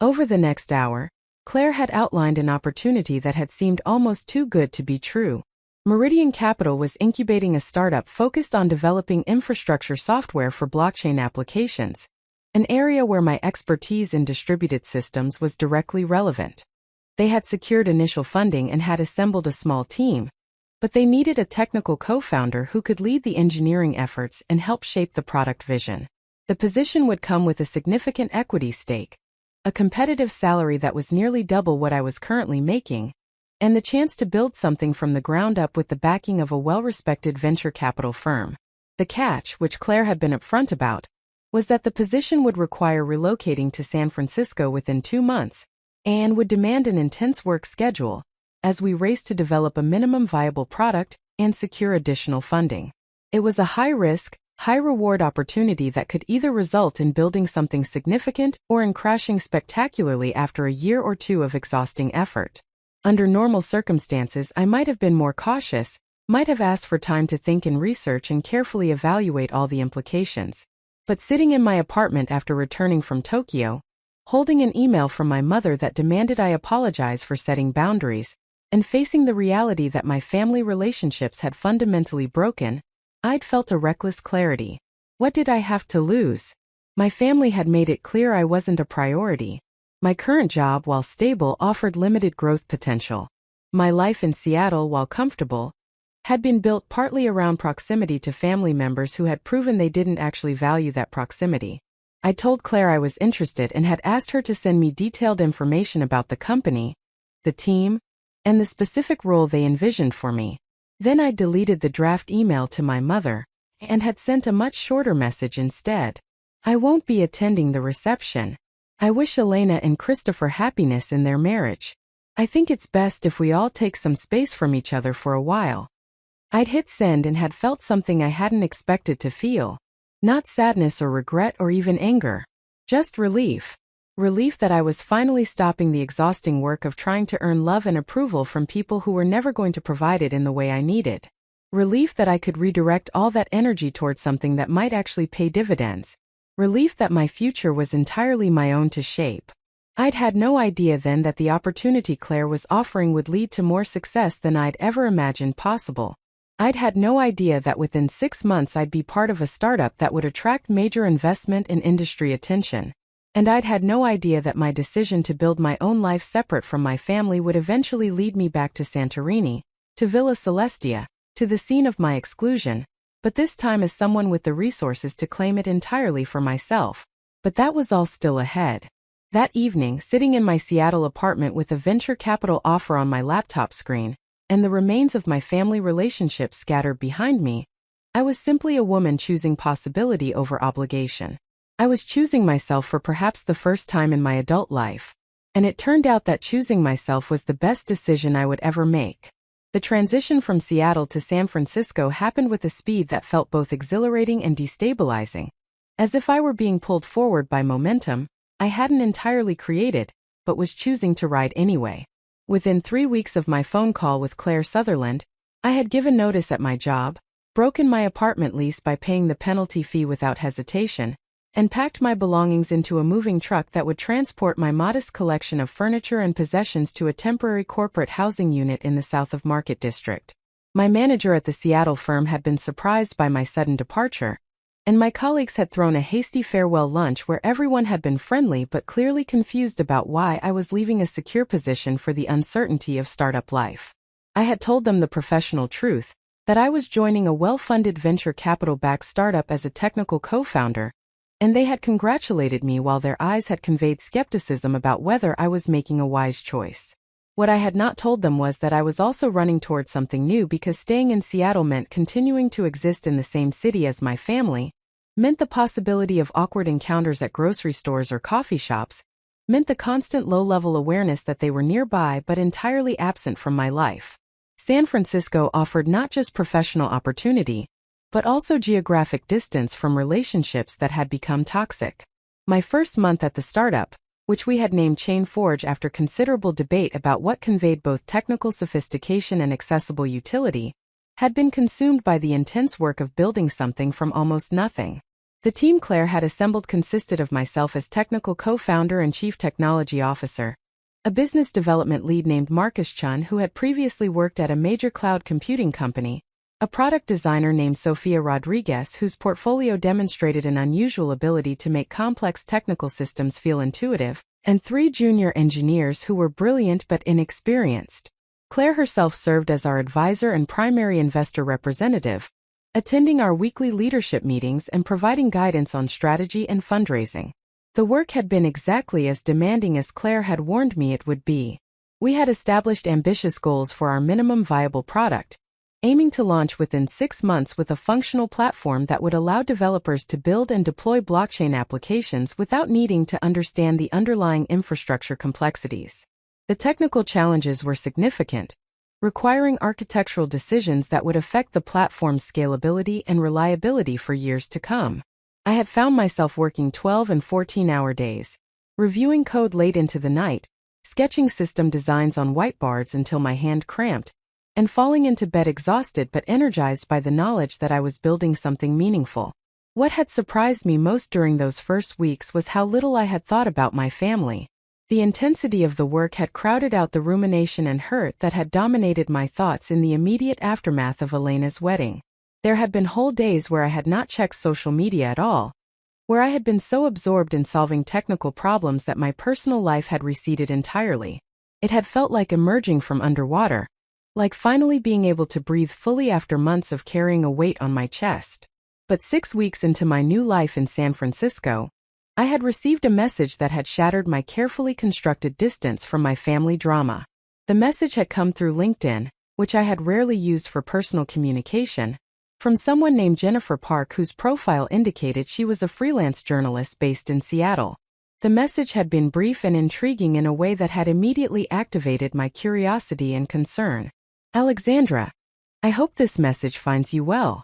Speaker 1: Over the next hour, Claire had outlined an opportunity that had seemed almost too good to be true. Meridian Capital was incubating a startup focused on developing infrastructure software for blockchain applications, an area where my expertise in distributed systems was directly relevant. They had secured initial funding and had assembled a small team, but they needed a technical co-founder who could lead the engineering efforts and help shape the product vision. The position would come with a significant equity stake, a competitive salary that was nearly double what I was currently making, and the chance to build something from the ground up with the backing of a well-respected venture capital firm. The catch, which Claire had been upfront about, was that the position would require relocating to San Francisco within 2 months, and would demand an intense work schedule, as we raced to develop a minimum viable product and secure additional funding. It was a high-risk, high-reward opportunity that could either result in building something significant or in crashing spectacularly after a year or two of exhausting effort. Under normal circumstances, I might have been more cautious, might have asked for time to think and research and carefully evaluate all the implications. But sitting in my apartment after returning from Tokyo, holding an email from my mother that demanded I apologize for setting boundaries, and facing the reality that my family relationships had fundamentally broken, I'd felt a reckless clarity. What did I have to lose? My family had made it clear I wasn't a priority. My current job, while stable, offered limited growth potential. My life in Seattle, while comfortable, had been built partly around proximity to family members who had proven they didn't actually value that proximity. I told Claire I was interested and had asked her to send me detailed information about the company, the team, and the specific role they envisioned for me. Then I deleted the draft email to my mother, and had sent a much shorter message instead. "I won't be attending the reception. I wish Elena and Christopher happiness in their marriage. I think it's best if we all take some space from each other for a while." I'd hit send and had felt something I hadn't expected to feel. Not sadness or regret or even anger. Just relief. Relief that I was finally stopping the exhausting work of trying to earn love and approval from people who were never going to provide it in the way I needed. Relief that I could redirect all that energy towards something that might actually pay dividends. Relief that my future was entirely my own to shape. I'd had no idea then that the opportunity Claire was offering would lead to more success than I'd ever imagined possible. I'd had no idea that within 6 months I'd be part of a startup that would attract major investment and industry attention. And I'd had no idea that my decision to build my own life separate from my family would eventually lead me back to Santorini, to Villa Celestia, to the scene of my exclusion, but this time as someone with the resources to claim it entirely for myself. But that was all still ahead. That evening, sitting in my Seattle apartment with a venture capital offer on my laptop screen, and the remains of my family relationships scattered behind me, I was simply a woman choosing possibility over obligation. I was choosing myself for perhaps the first time in my adult life. And it turned out that choosing myself was the best decision I would ever make. The transition from Seattle to San Francisco happened with a speed that felt both exhilarating and destabilizing. As if I were being pulled forward by momentum I hadn't entirely created, but was choosing to ride anyway. Within 3 weeks of my phone call with Claire Sutherland, I had given notice at my job, broken my apartment lease by paying the penalty fee without hesitation, and packed my belongings into a moving truck that would transport my modest collection of furniture and possessions to a temporary corporate housing unit in the south of Market District. My manager at the Seattle firm had been surprised by my sudden departure, and my colleagues had thrown a hasty farewell lunch where everyone had been friendly but clearly confused about why I was leaving a secure position for the uncertainty of startup life. I had told them the professional truth, that I was joining a well-funded venture capital-backed startup as a technical co-founder, and they had congratulated me while their eyes had conveyed skepticism about whether I was making a wise choice. What I had not told them was that I was also running towards something new because staying in Seattle meant continuing to exist in the same city as my family, meant the possibility of awkward encounters at grocery stores or coffee shops, meant the constant low-level awareness that they were nearby but entirely absent from my life. San Francisco offered not just professional opportunity, but also geographic distance from relationships that had become toxic. My first month at the startup, which we had named Chain Forge after considerable debate about what conveyed both technical sophistication and accessible utility, had been consumed by the intense work of building something from almost nothing. The team Claire had assembled consisted of myself as technical co-founder and chief technology officer, a business development lead named Marcus Chun who had previously worked at a major cloud computing company, a product designer named Sofia Rodriguez whose portfolio demonstrated an unusual ability to make complex technical systems feel intuitive, and 3 junior engineers who were brilliant but inexperienced. Claire herself served as our advisor and primary investor representative, attending our weekly leadership meetings and providing guidance on strategy and fundraising. The work had been exactly as demanding as Claire had warned me it would be. We had established ambitious goals for our minimum viable product, aiming to launch within 6 months with a functional platform that would allow developers to build and deploy blockchain applications without needing to understand the underlying infrastructure complexities. The technical challenges were significant, requiring architectural decisions that would affect the platform's scalability and reliability for years to come. I had found myself working 12 and 14-hour days, reviewing code late into the night, sketching system designs on whiteboards until my hand cramped, and falling into bed exhausted but energized by the knowledge that I was building something meaningful. What had surprised me most during those first weeks was how little I had thought about my family. The intensity of the work had crowded out the rumination and hurt that had dominated my thoughts in the immediate aftermath of Elena's wedding. There had been whole days where I had not checked social media at all, where I had been so absorbed in solving technical problems that my personal life had receded entirely. It had felt like emerging from underwater, like finally being able to breathe fully after months of carrying a weight on my chest. But 6 weeks into my new life in San Francisco, I had received a message that had shattered my carefully constructed distance from my family drama. The message had come through LinkedIn, which I had rarely used for personal communication, from someone named Jennifer Park whose profile indicated she was a freelance journalist based in Seattle. The message had been brief and intriguing in a way that had immediately activated my curiosity and concern. Alexandra, I hope this message finds you well.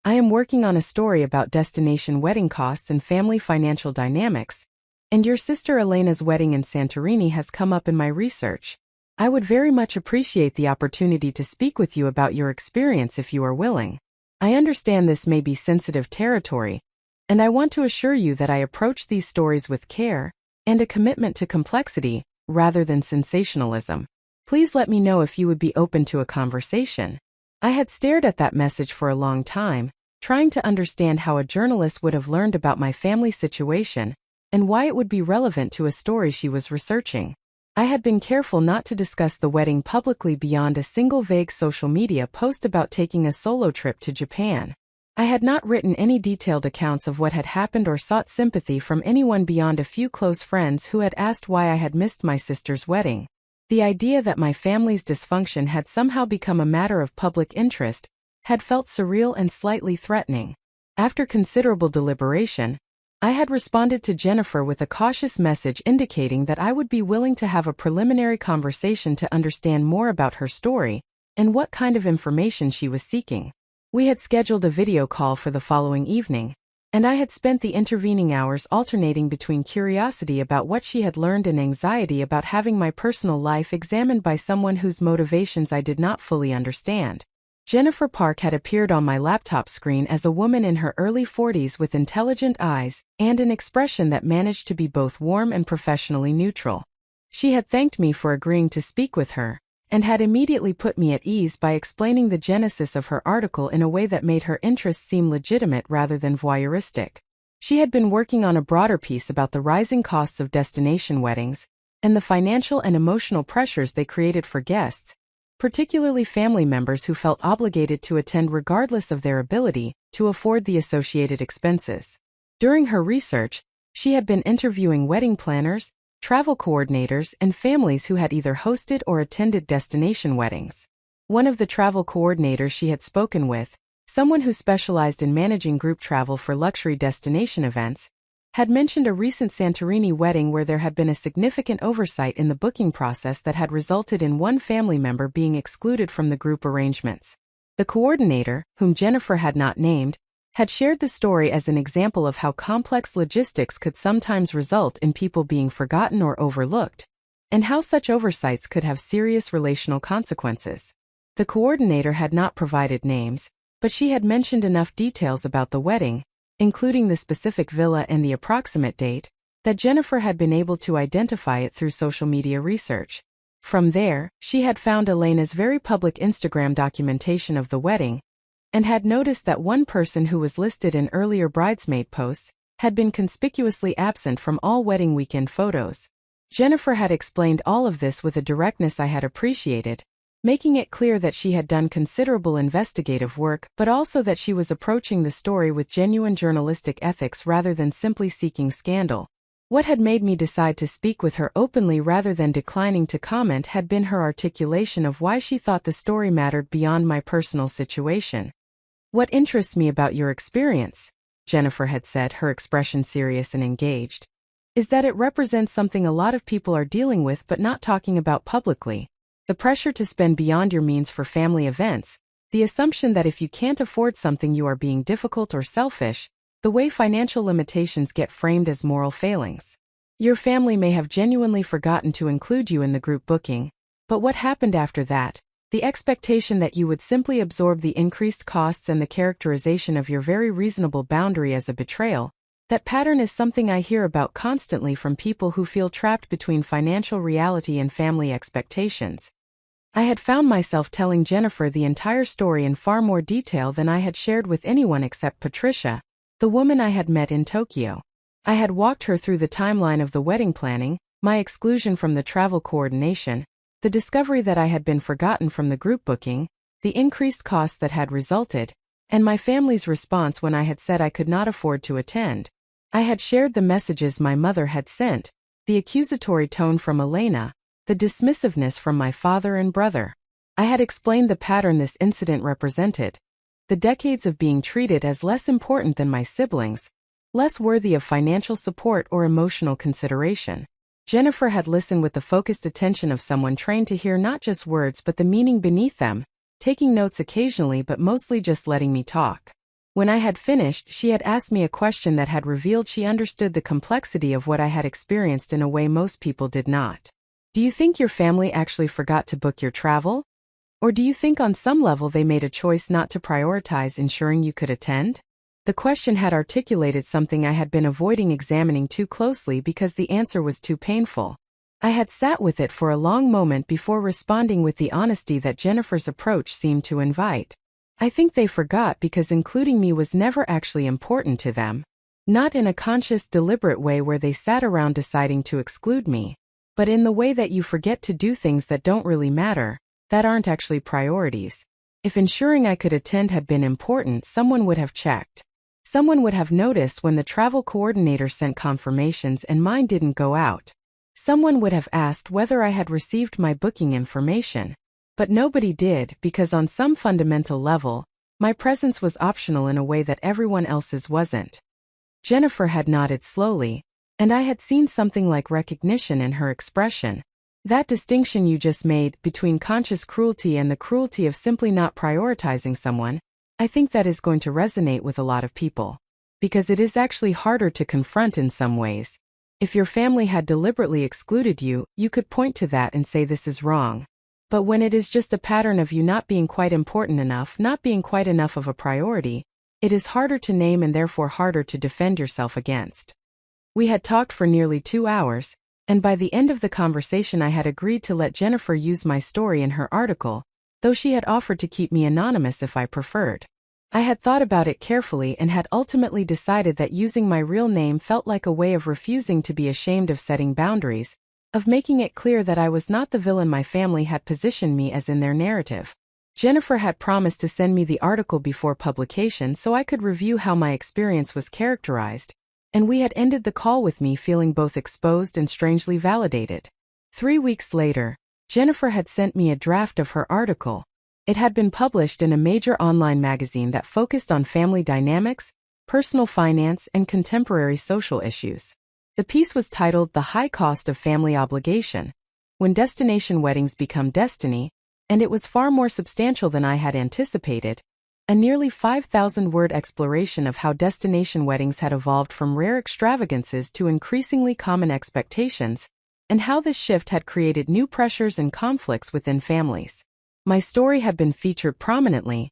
Speaker 1: I am working on a story about destination wedding costs and family financial dynamics, and your sister Elena's wedding in Santorini has come up in my research. I would very much appreciate the opportunity to speak with you about your experience if you are willing. I understand this may be sensitive territory, and I want to assure you that I approach these stories with care and a commitment to complexity rather than sensationalism. Please let me know if you would be open to a conversation. I had stared at that message for a long time, trying to understand how a journalist would have learned about my family situation and why it would be relevant to a story she was researching. I had been careful not to discuss the wedding publicly beyond a single vague social media post about taking a solo trip to Japan. I had not written any detailed accounts of what had happened or sought sympathy from anyone beyond a few close friends who had asked why I had missed my sister's wedding. The idea that my family's dysfunction had somehow become a matter of public interest had felt surreal and slightly threatening. After considerable deliberation, I had responded to Jennifer with a cautious message indicating that I would be willing to have a preliminary conversation to understand more about her story and what kind of information she was seeking. We had scheduled a video call for the following evening, and I had spent the intervening hours alternating between curiosity about what she had learned and anxiety about having my personal life examined by someone whose motivations I did not fully understand. Jennifer Park had appeared on my laptop screen as a woman in her early 40s with intelligent eyes and an expression that managed to be both warm and professionally neutral. She had thanked me for agreeing to speak with her, and had immediately put me at ease by explaining the genesis of her article in a way that made her interest seem legitimate rather than voyeuristic. She had been working on a broader piece about the rising costs of destination weddings and the financial and emotional pressures they created for guests, particularly family members who felt obligated to attend regardless of their ability to afford the associated expenses. During her research, she had been interviewing wedding planners, travel coordinators, and families who had either hosted or attended destination weddings. One of the travel coordinators she had spoken with, someone who specialized in managing group travel for luxury destination events, had mentioned a recent Santorini wedding where there had been a significant oversight in the booking process that had resulted in one family member being excluded from the group arrangements. The coordinator, whom Jennifer had not named, had shared the story as an example of how complex logistics could sometimes result in people being forgotten or overlooked, and how such oversights could have serious relational consequences. The coordinator had not provided names, but she had mentioned enough details about the wedding, including the specific villa and the approximate date, that Jennifer had been able to identify it through social media research. From there, she had found Elena's very public Instagram documentation of the wedding, and had noticed that one person who was listed in earlier bridesmaid posts had been conspicuously absent from all wedding weekend photos. Jennifer had explained all of this with a directness I had appreciated, making it clear that she had done considerable investigative work but also that she was approaching the story with genuine journalistic ethics rather than simply seeking scandal. What had made me decide to speak with her openly rather than declining to comment had been her articulation of why she thought the story mattered beyond my personal situation. "What interests me about your experience," Jennifer had said, her expression serious and engaged, "is that it represents something a lot of people are dealing with but not talking about publicly. The pressure to spend beyond your means for family events, the assumption that if you can't afford something you are being difficult or selfish, the way financial limitations get framed as moral failings. Your family may have genuinely forgotten to include you in the group booking, but what happened after that? The expectation that you would simply absorb the increased costs and the characterization of your very reasonable boundary as a betrayal. That pattern is something I hear about constantly from people who feel trapped between financial reality and family expectations." I had found myself telling Jennifer the entire story in far more detail than I had shared with anyone except Patricia, the woman I had met in Tokyo. I had walked her through the timeline of the wedding planning, my exclusion from the travel coordination, the discovery that I had been forgotten from the group booking, the increased costs that had resulted, and my family's response when I had said I could not afford to attend. I had shared the messages my mother had sent, the accusatory tone from Elena, the dismissiveness from my father and brother. I had explained the pattern this incident represented, the decades of being treated as less important than my siblings, less worthy of financial support or emotional consideration. Jennifer had listened with the focused attention of someone trained to hear not just words but the meaning beneath them, taking notes occasionally but mostly just letting me talk. When I had finished, she had asked me a question that had revealed she understood the complexity of what I had experienced in a way most people did not. "Do you think your family actually forgot to book your travel? Or do you think on some level they made a choice not to prioritize ensuring you could attend?" The question had articulated something I had been avoiding examining too closely because the answer was too painful. I had sat with it for a long moment before responding with the honesty that Jennifer's approach seemed to invite. "I think they forgot because including me was never actually important to them. Not in a conscious, deliberate way where they sat around deciding to exclude me, but in the way that you forget to do things that don't really matter, that aren't actually priorities. If ensuring I could attend had been important, someone would have checked. Someone would have noticed when the travel coordinator sent confirmations and mine didn't go out. Someone would have asked whether I had received my booking information. But nobody did, because on some fundamental level, my presence was optional in a way that everyone else's wasn't. Jennifer had nodded slowly, and I had seen something like recognition in her expression. That distinction you just made between conscious cruelty and the cruelty of simply not prioritizing someone, I think that is going to resonate with a lot of people. Because it is actually harder to confront in some ways. If your family had deliberately excluded you, you could point to that and say this is wrong. But when it is just a pattern of you not being quite important enough, not being quite enough of a priority, it is harder to name and therefore harder to defend yourself against. We had talked for nearly 2 hours, and by the end of the conversation I had agreed to let Jennifer use my story in her article, though she had offered to keep me anonymous if I preferred. I had thought about it carefully and had ultimately decided that using my real name felt like a way of refusing to be ashamed of setting boundaries, of making it clear that I was not the villain my family had positioned me as in their narrative. Jennifer had promised to send me the article before publication so I could review how my experience was characterized, and we had ended the call with me feeling both exposed and strangely validated. 3 weeks later, Jennifer had sent me a draft of her article. It had been published in a major online magazine that focused on family dynamics, personal finance, and contemporary social issues. The piece was titled The High Cost of Family Obligation: When Destination Weddings Become Destiny, and it was far more substantial than I had anticipated. A nearly 5,000-word exploration of how destination weddings had evolved from rare extravagances to increasingly common expectations, and how this shift had created new pressures and conflicts within families. My story had been featured prominently,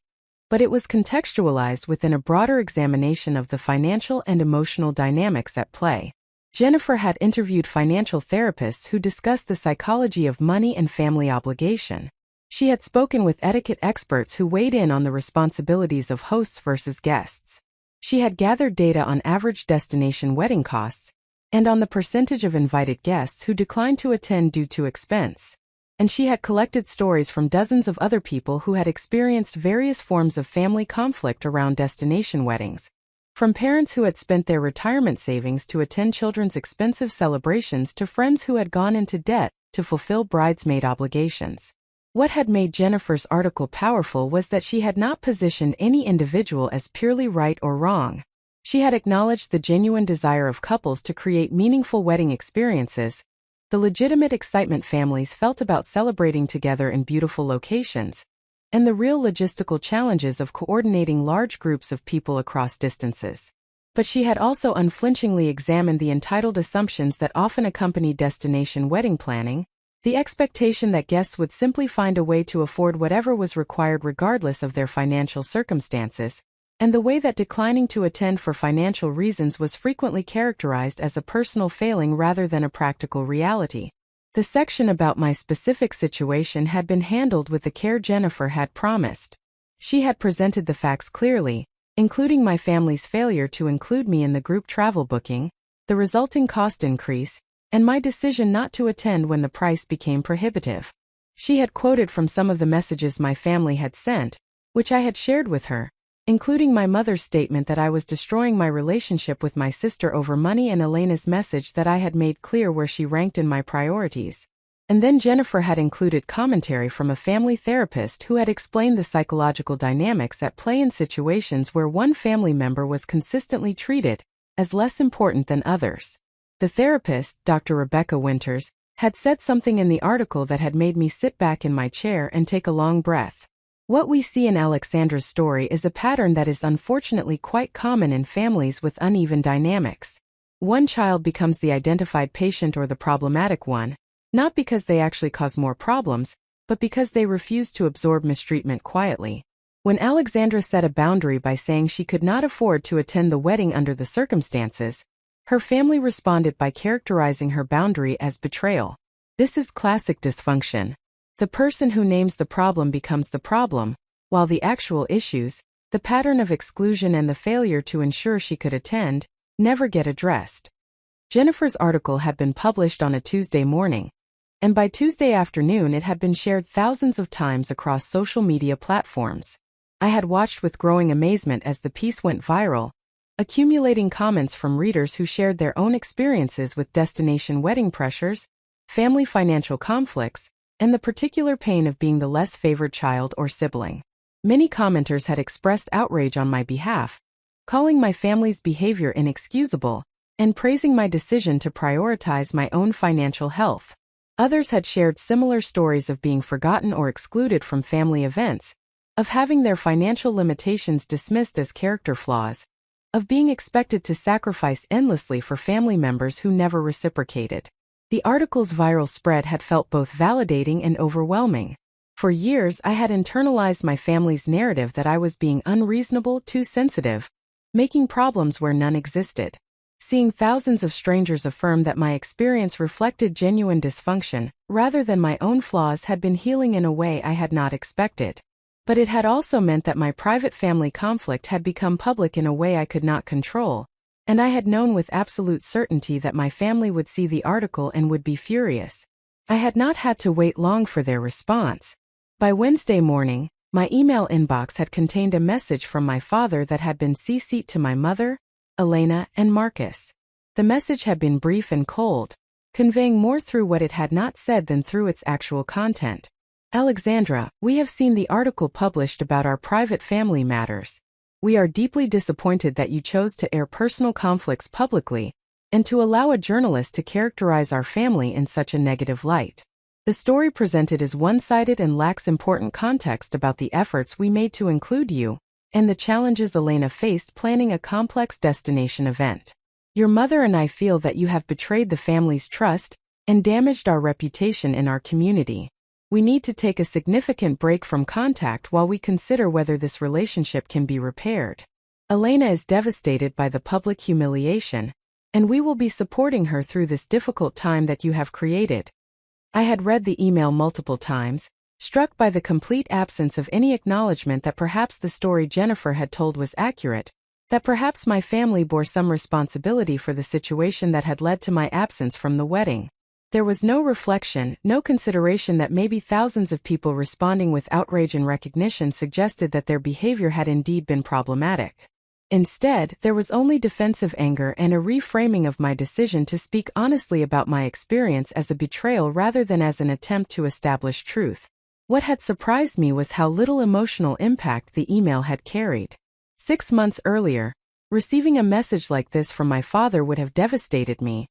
Speaker 1: but it was contextualized within a broader examination of the financial and emotional dynamics at play. Jennifer had interviewed financial therapists who discussed the psychology of money and family obligation. She had spoken with etiquette experts who weighed in on the responsibilities of hosts versus guests. She had gathered data on average destination wedding costs and on the percentage of invited guests who declined to attend due to expense. And she had collected stories from dozens of other people who had experienced various forms of family conflict around destination weddings. From parents who had spent their retirement savings to attend children's expensive celebrations to friends who had gone into debt to fulfill bridesmaid obligations. What had made Jennifer's article powerful was that she had not positioned any individual as purely right or wrong. She had acknowledged the genuine desire of couples to create meaningful wedding experiences, the legitimate excitement families felt about celebrating together in beautiful locations, and the real logistical challenges of coordinating large groups of people across distances. But she had also unflinchingly examined the entitled assumptions that often accompany destination wedding planning, the expectation that guests would simply find a way to afford whatever was required regardless of their financial circumstances, and the way that declining to attend for financial reasons was frequently characterized as a personal failing rather than a practical reality. The section about my specific situation had been handled with the care Jennifer had promised. She had presented the facts clearly, including my family's failure to include me in the group travel booking, the resulting cost increase, and my decision not to attend when the price became prohibitive. She had quoted from some of the messages my family had sent, which I had shared with her, including my mother's statement that I was destroying my relationship with my sister over money and Elena's message that I had made clear where she ranked in my priorities. And then Jennifer had included commentary from a family therapist who had explained the psychological dynamics at play in situations where one family member was consistently treated as less important than others. The therapist, Dr. Rebecca Winters, had said something in the article that had made me sit back in my chair and take a long breath. What we see in Alexandra's story is a pattern that is unfortunately quite common in families with uneven dynamics. One child becomes the identified patient or the problematic one, not because they actually cause more problems, but because they refuse to absorb mistreatment quietly. When Alexandra set a boundary by saying she could not afford to attend the wedding under the circumstances, her family responded by characterizing her boundary as betrayal. This is classic dysfunction. The person who names the problem becomes the problem, while the actual issues, the pattern of exclusion and the failure to ensure she could attend, never get addressed. Jennifer's article had been published on a Tuesday morning, and by Tuesday afternoon it had been shared thousands of times across social media platforms. I had watched with growing amazement as the piece went viral, accumulating comments from readers who shared their own experiences with destination wedding pressures, family financial conflicts, and the particular pain of being the less favored child or sibling. Many commenters had expressed outrage on my behalf, calling my family's behavior inexcusable, and praising my decision to prioritize my own financial health. Others had shared similar stories of being forgotten or excluded from family events, of having their financial limitations dismissed as character flaws, of being expected to sacrifice endlessly for family members who never reciprocated. The article's viral spread had felt both validating and overwhelming. For years I had internalized my family's narrative that I was being unreasonable, too sensitive, making problems where none existed. Seeing thousands of strangers affirm that my experience reflected genuine dysfunction, rather than my own flaws, had been healing in a way I had not expected. But it had also meant that my private family conflict had become public in a way I could not control, and I had known with absolute certainty that my family would see the article and would be furious. I had not had to wait long for their response. By Wednesday morning, my email inbox had contained a message from my father that had been CC'd to my mother, Elena, and Marcus. The message had been brief and cold, conveying more through what it had not said than through its actual content. Alexandra, we have seen the article published about our private family matters. We are deeply disappointed that you chose to air personal conflicts publicly, and to allow a journalist to characterize our family in such a negative light. The story presented is one-sided and lacks important context about the efforts we made to include you, and the challenges Elena faced planning a complex destination event. Your mother and I feel that you have betrayed the family's trust, and damaged our reputation in our community. We need to take a significant break from contact while we consider whether this relationship can be repaired. Elena is devastated by the public humiliation, and we will be supporting her through this difficult time that you have created. I had read the email multiple times, struck by the complete absence of any acknowledgement that perhaps the story Jennifer had told was accurate, that perhaps my family bore some responsibility for the situation that had led to my absence from the wedding. There was no reflection, no consideration that maybe thousands of people responding with outrage and recognition suggested that their behavior had indeed been problematic. Instead, there was only defensive anger and a reframing of my decision to speak honestly about my experience as a betrayal rather than as an attempt to establish truth. What had surprised me was how little emotional impact the email had carried. 6 months earlier, receiving a message like this from my father would have devastated me,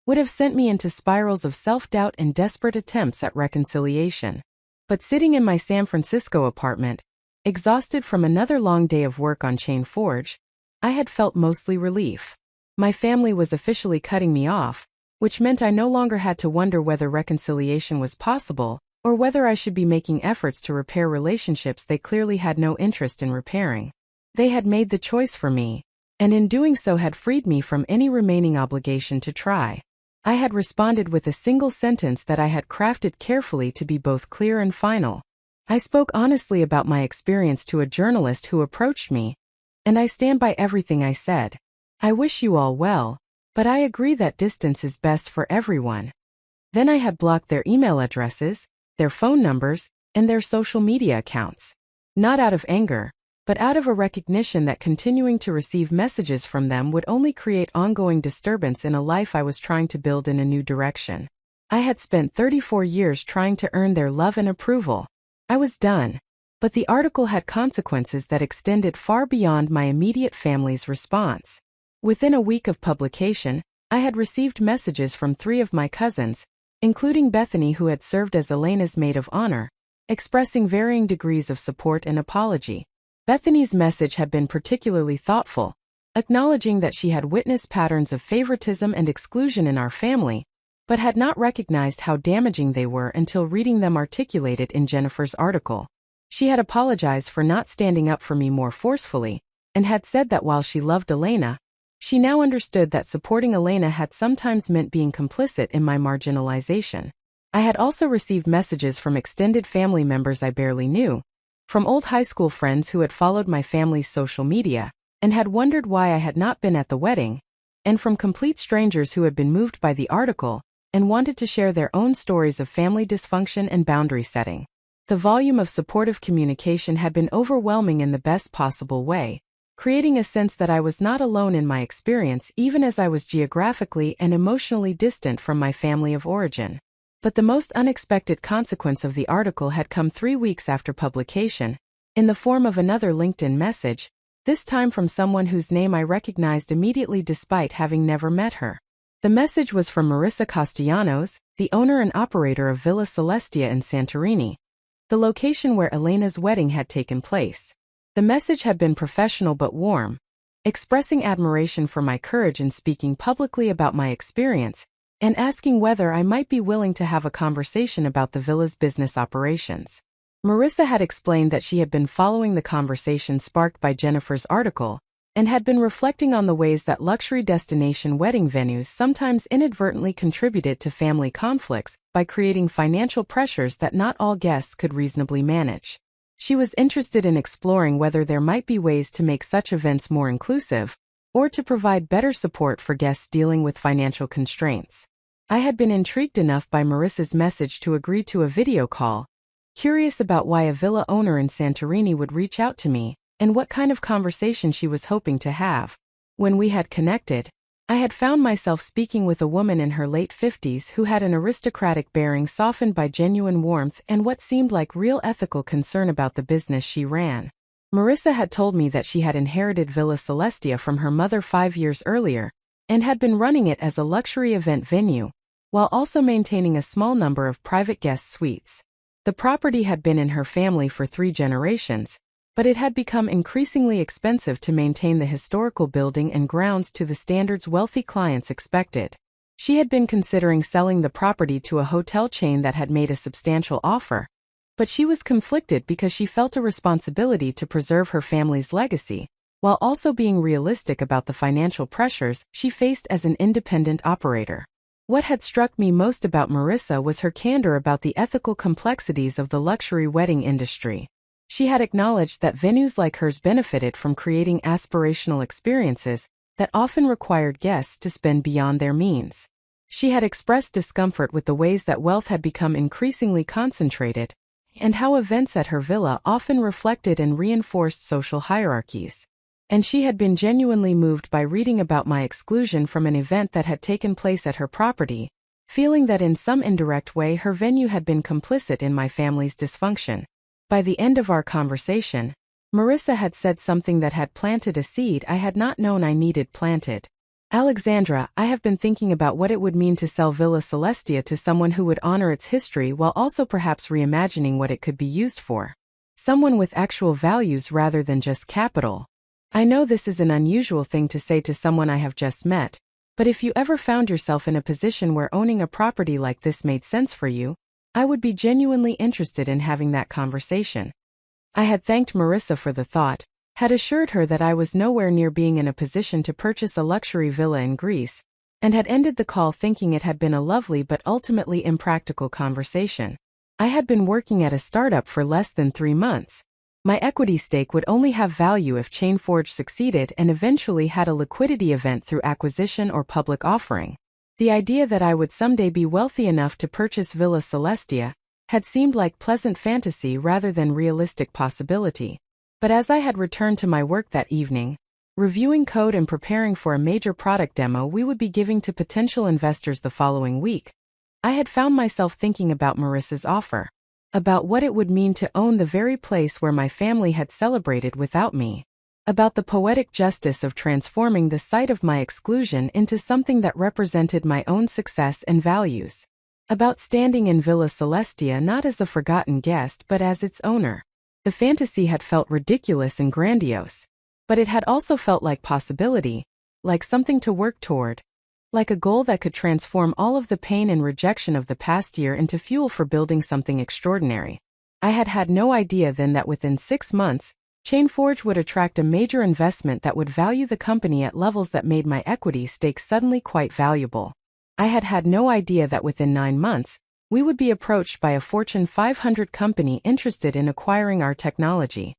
Speaker 1: would have sent me into spirals of self-doubt and desperate attempts at reconciliation. But sitting in my San Francisco apartment, exhausted from another long day of work on Chain Forge, I had felt mostly relief. My family was officially cutting me off, which meant I no longer had to wonder whether reconciliation was possible, or whether I should be making efforts to repair relationships they clearly had no interest in repairing. They had made the choice for me, and in doing so had freed me from any remaining obligation to try. I had responded with a single sentence that I had crafted carefully to be both clear and final. I spoke honestly about my experience to a journalist who approached me, and I stand by everything I said. I wish you all well, but I agree that distance is best for everyone. Then I had blocked their email addresses, their phone numbers, and their social media accounts. Not out of anger, but out of a recognition that continuing to receive messages from them would only create ongoing disturbance in a life I was trying to build in a new direction. I had spent 34 years trying to earn their love and approval. I was done. But the article had consequences that extended far beyond my immediate family's response. Within a week of publication, I had received messages from 3 of my cousins, including Bethany, who had served as Elena's maid of honor, expressing varying degrees of support and apology. Bethany's message had been particularly thoughtful, acknowledging that she had witnessed patterns of favoritism and exclusion in our family, but had not recognized how damaging they were until reading them articulated in Jennifer's article. She had apologized for not standing up for me more forcefully, and had said that while she loved Elena, she now understood that supporting Elena had sometimes meant being complicit in my marginalization. I had also received messages from extended family members I barely knew, from old high school friends who had followed my family's social media, and had wondered why I had not been at the wedding, and from complete strangers who had been moved by the article, and wanted to share their own stories of family dysfunction and boundary setting. The volume of supportive communication had been overwhelming in the best possible way, creating a sense that I was not alone in my experience even as I was geographically and emotionally distant from my family of origin. But the most unexpected consequence of the article had come 3 weeks after publication, in the form of another LinkedIn message, this time from someone whose name I recognized immediately despite having never met her. The message was from Marissa Castellanos, the owner and operator of Villa Celestia in Santorini, the location where Elena's wedding had taken place. The message had been professional but warm, expressing admiration for my courage in speaking publicly about my experience, and asking whether I might be willing to have a conversation about the villa's business operations. Marissa had explained that she had been following the conversation sparked by Jennifer's article, and had been reflecting on the ways that luxury destination wedding venues sometimes inadvertently contributed to family conflicts by creating financial pressures that not all guests could reasonably manage. She was interested in exploring whether there might be ways to make such events more inclusive, or to provide better support for guests dealing with financial constraints. I had been intrigued enough by Marissa's message to agree to a video call, curious about why a villa owner in Santorini would reach out to me, and what kind of conversation she was hoping to have. When we had connected, I had found myself speaking with a woman in her late 50s who had an aristocratic bearing softened by genuine warmth and what seemed like real ethical concern about the business she ran. Marissa had told me that she had inherited Villa Celestia from her mother 5 years earlier, and had been running it as a luxury event venue, while also maintaining a small number of private guest suites. The property had been in her family for 3 generations, but it had become increasingly expensive to maintain the historical building and grounds to the standards wealthy clients expected. She had been considering selling the property to a hotel chain that had made a substantial offer, but she was conflicted because she felt a responsibility to preserve her family's legacy, while also being realistic about the financial pressures she faced as an independent operator. What had struck me most about Marissa was her candor about the ethical complexities of the luxury wedding industry. She had acknowledged that venues like hers benefited from creating aspirational experiences that often required guests to spend beyond their means. She had expressed discomfort with the ways that wealth had become increasingly concentrated, and how events at her villa often reflected and reinforced social hierarchies. And she had been genuinely moved by reading about my exclusion from an event that had taken place at her property, feeling that in some indirect way her venue had been complicit in my family's dysfunction. By the end of our conversation, Marissa had said something that had planted a seed I had not known I needed planted. "Alexandra, I have been thinking about what it would mean to sell Villa Celestia to someone who would honor its history while also perhaps reimagining what it could be used for. Someone with actual values rather than just capital. I know this is an unusual thing to say to someone I have just met, but if you ever found yourself in a position where owning a property like this made sense for you, I would be genuinely interested in having that conversation." I had thanked Marissa for the thought, had assured her that I was nowhere near being in a position to purchase a luxury villa in Greece, and had ended the call thinking it had been a lovely but ultimately impractical conversation. I had been working at a startup for less than 3 months. My equity stake would only have value if Chainforge succeeded and eventually had a liquidity event through acquisition or public offering. The idea that I would someday be wealthy enough to purchase Villa Celestia had seemed like pleasant fantasy rather than realistic possibility. But as I had returned to my work that evening, reviewing code and preparing for a major product demo we would be giving to potential investors the following week, I had found myself thinking about Marissa's offer, about what it would mean to own the very place where my family had celebrated without me, about the poetic justice of transforming the site of my exclusion into something that represented my own success and values, about standing in Villa Celestia not as a forgotten guest but as its owner. The fantasy had felt ridiculous and grandiose, but it had also felt like possibility, like something to work toward, like a goal that could transform all of the pain and rejection of the past year into fuel for building something extraordinary. I had had no idea then that within 6 months, Chainforge would attract a major investment that would value the company at levels that made my equity stake suddenly quite valuable. I had had no idea that within 9 months, we would be approached by a Fortune 500 company interested in acquiring our technology.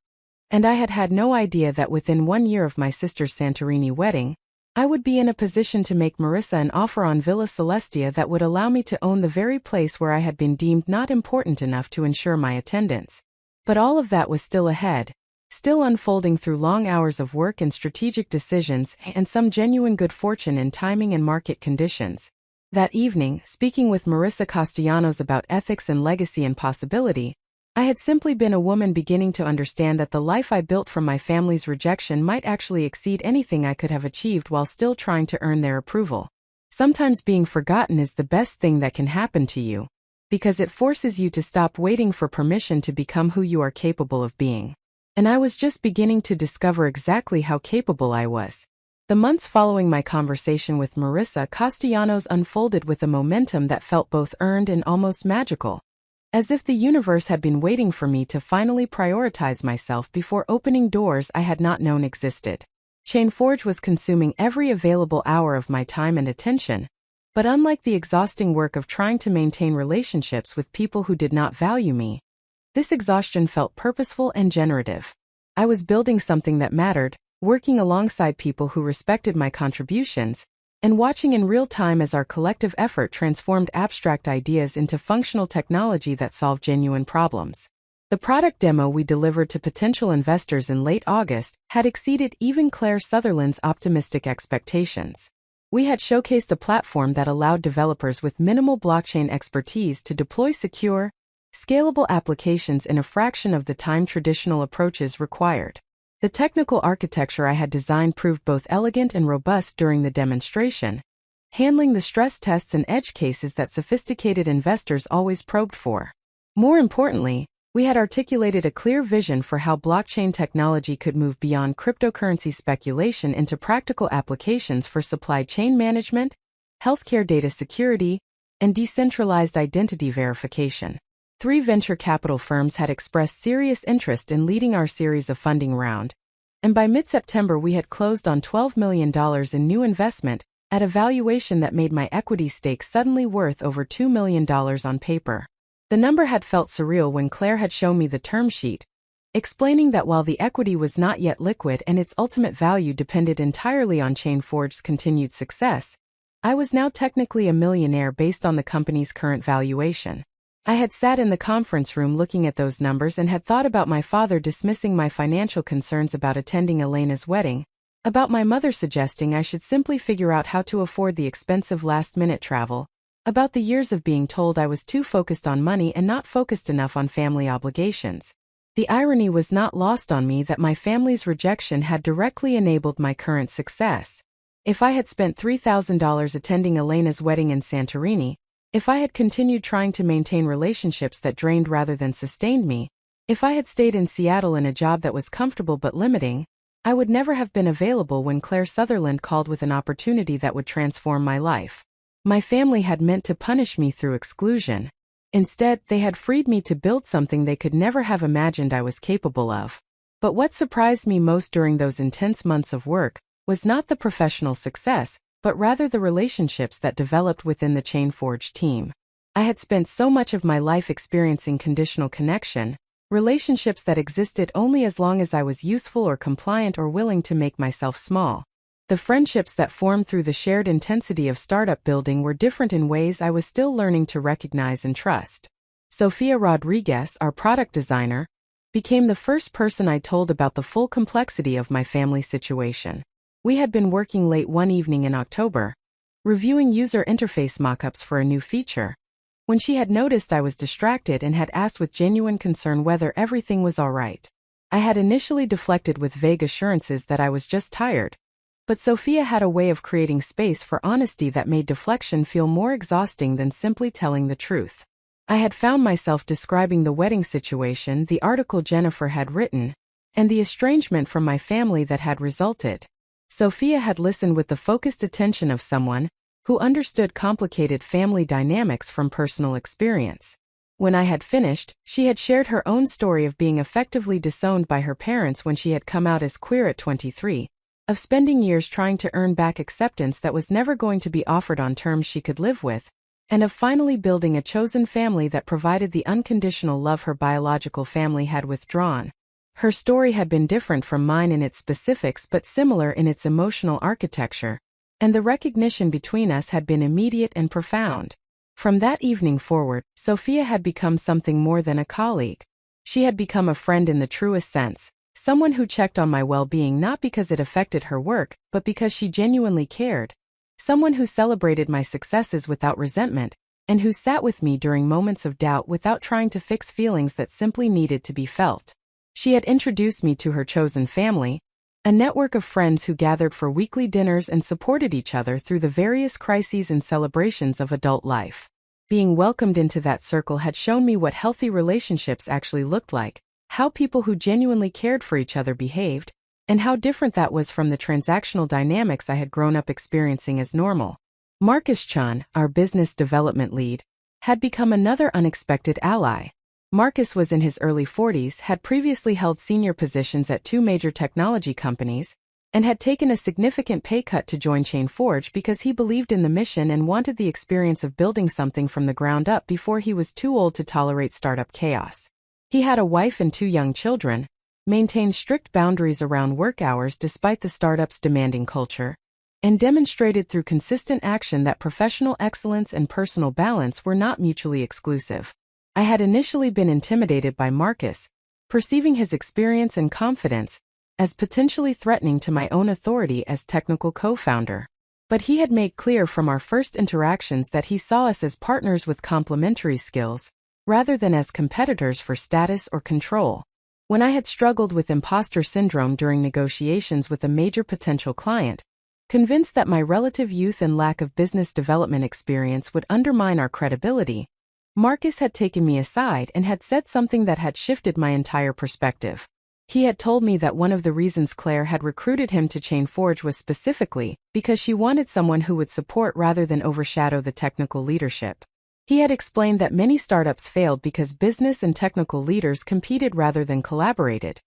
Speaker 1: And I had had no idea that within 1 year of my sister's Santorini wedding, I would be in a position to make Marissa an offer on Villa Celestia that would allow me to own the very place where I had been deemed not important enough to ensure my attendance. But all of that was still ahead, still unfolding through long hours of work and strategic decisions and some genuine good fortune in timing and market conditions. That evening, speaking with Marissa Castellanos about ethics and legacy and possibility, I had simply been a woman beginning to understand that the life I built from my family's rejection might actually exceed anything I could have achieved while still trying to earn their approval. Sometimes being forgotten is the best thing that can happen to you, because it forces you to stop waiting for permission to become who you are capable of being. And I was just beginning to discover exactly how capable I was. The months following my conversation with Marissa Castellanos unfolded with a momentum that felt both earned and almost magical, as if the universe had been waiting for me to finally prioritize myself before opening doors I had not known existed. Chainforge was consuming every available hour of my time and attention, but unlike the exhausting work of trying to maintain relationships with people who did not value me, this exhaustion felt purposeful and generative. I was building something that mattered, working alongside people who respected my contributions, and watching in real time as our collective effort transformed abstract ideas into functional technology that solved genuine problems. The product demo we delivered to potential investors in late August had exceeded even Claire Sutherland's optimistic expectations. We had showcased a platform that allowed developers with minimal blockchain expertise to deploy secure, scalable applications in a fraction of the time traditional approaches required. The technical architecture I had designed proved both elegant and robust during the demonstration, handling the stress tests and edge cases that sophisticated investors always probed for. More importantly, we had articulated a clear vision for how blockchain technology could move beyond cryptocurrency speculation into practical applications for supply chain management, healthcare data security, and decentralized identity verification. 3 venture capital firms had expressed serious interest in leading our series of funding round, and by mid-September we had closed on $12 million in new investment at a valuation that made my equity stake suddenly worth over $2 million on paper. The number had felt surreal when Claire had shown me the term sheet, explaining that while the equity was not yet liquid and its ultimate value depended entirely on Chainforge's continued success, I was now technically a millionaire based on the company's current valuation. I had sat in the conference room looking at those numbers and had thought about my father dismissing my financial concerns about attending Elena's wedding, about my mother suggesting I should simply figure out how to afford the expensive last-minute travel, about the years of being told I was too focused on money and not focused enough on family obligations. The irony was not lost on me that my family's rejection had directly enabled my current success. If I had spent $3,000 attending Elena's wedding in Santorini, if I had continued trying to maintain relationships that drained rather than sustained me, if I had stayed in Seattle in a job that was comfortable but limiting, I would never have been available when Claire Sutherland called with an opportunity that would transform my life. My family had meant to punish me through exclusion. Instead, they had freed me to build something they could never have imagined I was capable of. But what surprised me most during those intense months of work was not the professional success, but rather the relationships that developed within the Chainforge team. I had spent so much of my life experiencing conditional connection, relationships that existed only as long as I was useful or compliant or willing to make myself small. The friendships that formed through the shared intensity of startup building were different in ways I was still learning to recognize and trust. Sofia Rodriguez, our product designer, became the first person I told about the full complexity of my family situation. We had been working late one evening in October, reviewing user interface mockups for a new feature, when she had noticed I was distracted and had asked with genuine concern whether everything was all right. I had initially deflected with vague assurances that I was just tired, but Sophia had a way of creating space for honesty that made deflection feel more exhausting than simply telling the truth. I had found myself describing the wedding situation, the article Jennifer had written, and the estrangement from my family that had resulted. Sophia had listened with the focused attention of someone who understood complicated family dynamics from personal experience. When I had finished, she had shared her own story of being effectively disowned by her parents when she had come out as queer at 23, of spending years trying to earn back acceptance that was never going to be offered on terms she could live with, and of finally building a chosen family that provided the unconditional love her biological family had withdrawn. Her story had been different from mine in its specifics but similar in its emotional architecture, and the recognition between us had been immediate and profound. From that evening forward, Sophia had become something more than a colleague. She had become a friend in the truest sense, someone who checked on my well-being not because it affected her work, but because she genuinely cared. Someone who celebrated my successes without resentment, and who sat with me during moments of doubt without trying to fix feelings that simply needed to be felt. She had introduced me to her chosen family, a network of friends who gathered for weekly dinners and supported each other through the various crises and celebrations of adult life. Being welcomed into that circle had shown me what healthy relationships actually looked like, how people who genuinely cared for each other behaved, and how different that was from the transactional dynamics I had grown up experiencing as normal. Marcus Chan, our business development lead, had become another unexpected ally. Marcus was in his early 40s, had previously held senior positions at 2 major technology companies, and had taken a significant pay cut to join ChainForge because he believed in the mission and wanted the experience of building something from the ground up before he was too old to tolerate startup chaos. He had a wife and 2 young children, maintained strict boundaries around work hours despite the startup's demanding culture, and demonstrated through consistent action that professional excellence and personal balance were not mutually exclusive. I had initially been intimidated by Marcus, perceiving his experience and confidence as potentially threatening to my own authority as technical co-founder. But he had made clear from our first interactions that he saw us as partners with complementary skills, rather than as competitors for status or control. When I had struggled with imposter syndrome during negotiations with a major potential client, convinced that my relative youth and lack of business development experience would undermine our credibility, Marcus had taken me aside and had said something that had shifted my entire perspective. He had told me that one of the reasons Claire had recruited him to ChainForge was specifically because she wanted someone who would support rather than overshadow the technical leadership. He had explained that many startups failed because business and technical leaders competed rather than collaborated,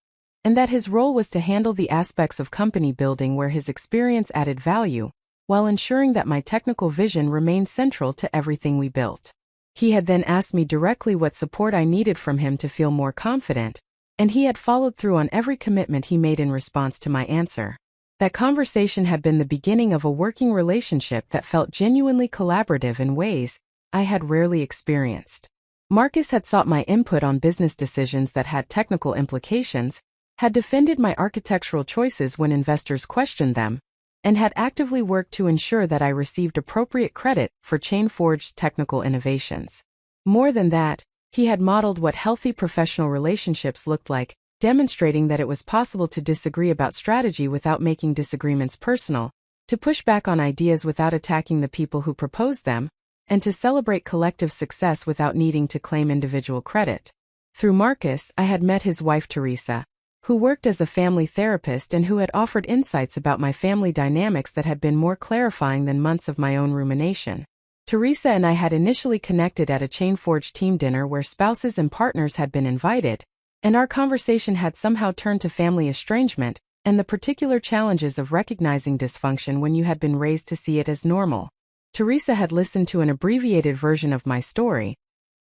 Speaker 1: and that his role was to handle the aspects of company building where his experience added value, while ensuring that my technical vision remained central to everything we built. He had then asked me directly what support I needed from him to feel more confident, and he had followed through on every commitment he made in response to my answer. That conversation had been the beginning of a working relationship that felt genuinely collaborative in ways I had rarely experienced. Marcus had sought my input on business decisions that had technical implications, had defended my architectural choices when investors questioned them, and had actively worked to ensure that I received appropriate credit for ChainForge's technical innovations. More than that, he had modeled what healthy professional relationships looked like, demonstrating that it was possible to disagree about strategy without making disagreements personal, to push back on ideas without attacking the people who proposed them, and to celebrate collective success without needing to claim individual credit. Through Marcus, I had met his wife Teresa, who worked as a family therapist and who had offered insights about my family dynamics that had been more clarifying than months of my own rumination. Teresa and I had initially connected at a ChainForge team dinner where spouses and partners had been invited, and our conversation had somehow turned to family estrangement and the particular challenges of recognizing dysfunction when you had been raised to see it as normal. Teresa had listened to an abbreviated version of my story,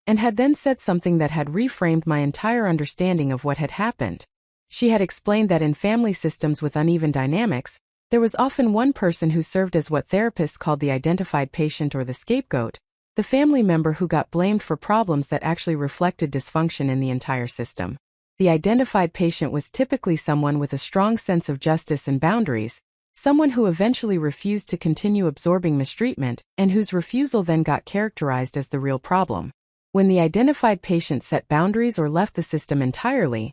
Speaker 1: and had then said something that had reframed my entire understanding of what had happened. She had explained that in family systems with uneven dynamics, there was often one person who served as what therapists called the identified patient or the scapegoat, the family member who got blamed for problems that actually reflected dysfunction in the entire system. The identified patient was typically someone with a strong sense of justice and boundaries, someone who eventually refused to continue absorbing mistreatment, and whose refusal then got characterized as the real problem. When the identified patient set boundaries or left the system entirely,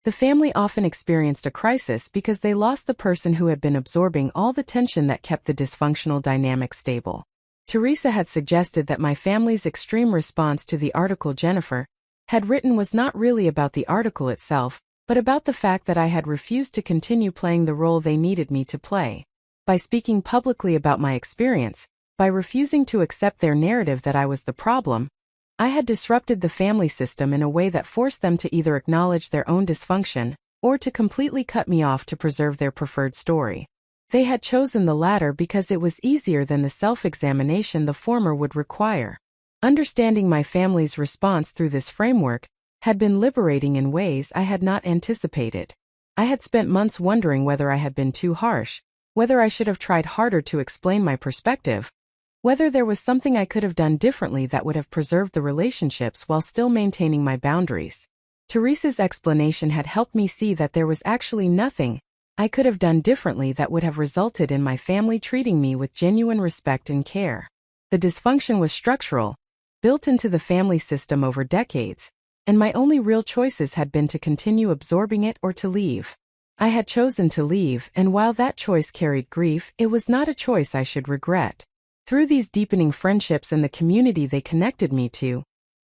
Speaker 1: the family often experienced a crisis because they lost the person who had been absorbing all the tension that kept the dysfunctional dynamic stable. Teresa had suggested that my family's extreme response to the article Jennifer had written was not really about the article itself, but about the fact that I had refused to continue playing the role they needed me to play. By speaking publicly about my experience, by refusing to accept their narrative that I was the problem, I had disrupted the family system in a way that forced them to either acknowledge their own dysfunction, or to completely cut me off to preserve their preferred story. They had chosen the latter because it was easier than the self-examination the former would require. Understanding my family's response through this framework had been liberating in ways I had not anticipated. I had spent months wondering whether I had been too harsh, whether I should have tried harder to explain my perspective, whether there was something I could have done differently that would have preserved the relationships while still maintaining my boundaries. Teresa's explanation had helped me see that there was actually nothing I could have done differently that would have resulted in my family treating me with genuine respect and care. The dysfunction was structural, built into the family system over decades, and my only real choices had been to continue absorbing it or to leave. I had chosen to leave, and while that choice carried grief, it was not a choice I should regret. Through these deepening friendships and the community they connected me to,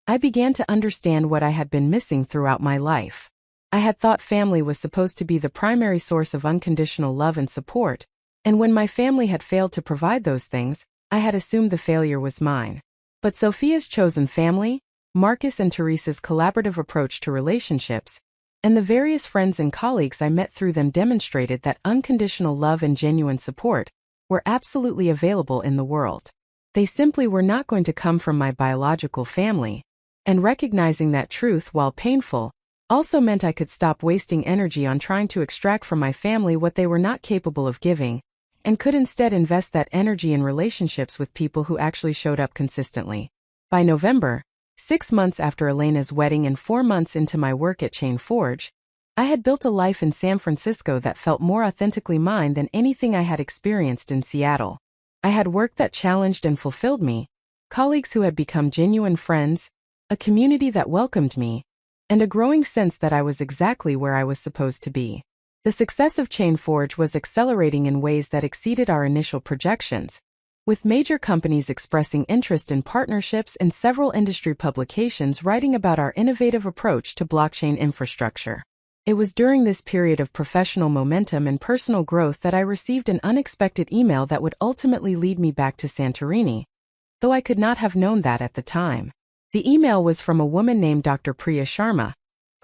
Speaker 1: I began to understand what I had been missing throughout my life. I had thought family was supposed to be the primary source of unconditional love and support, and when my family had failed to provide those things, I had assumed the failure was mine. But Sophia's chosen family, Marcus and Teresa's collaborative approach to relationships, and the various friends and colleagues I met through them demonstrated that unconditional love and genuine support were absolutely available in the world. They simply were not going to come from my biological family, and recognizing that truth, while painful, also meant I could stop wasting energy on trying to extract from my family what they were not capable of giving, and could instead invest that energy in relationships with people who actually showed up consistently. By November, 6 months after Elena's wedding and 4 months into my work at Chain Forge, I had built a life in San Francisco that felt more authentically mine than anything I had experienced in Seattle. I had work that challenged and fulfilled me, colleagues who had become genuine friends, a community that welcomed me, and a growing sense that I was exactly where I was supposed to be. The success of Chain Forge was accelerating in ways that exceeded our initial projections, with major companies expressing interest in partnerships and several industry publications writing about our innovative approach to blockchain infrastructure. It was during this period of professional momentum and personal growth that I received an unexpected email that would ultimately lead me back to Santorini, though I could not have known that at the time. The email was from a woman named Dr. Priya Sharma,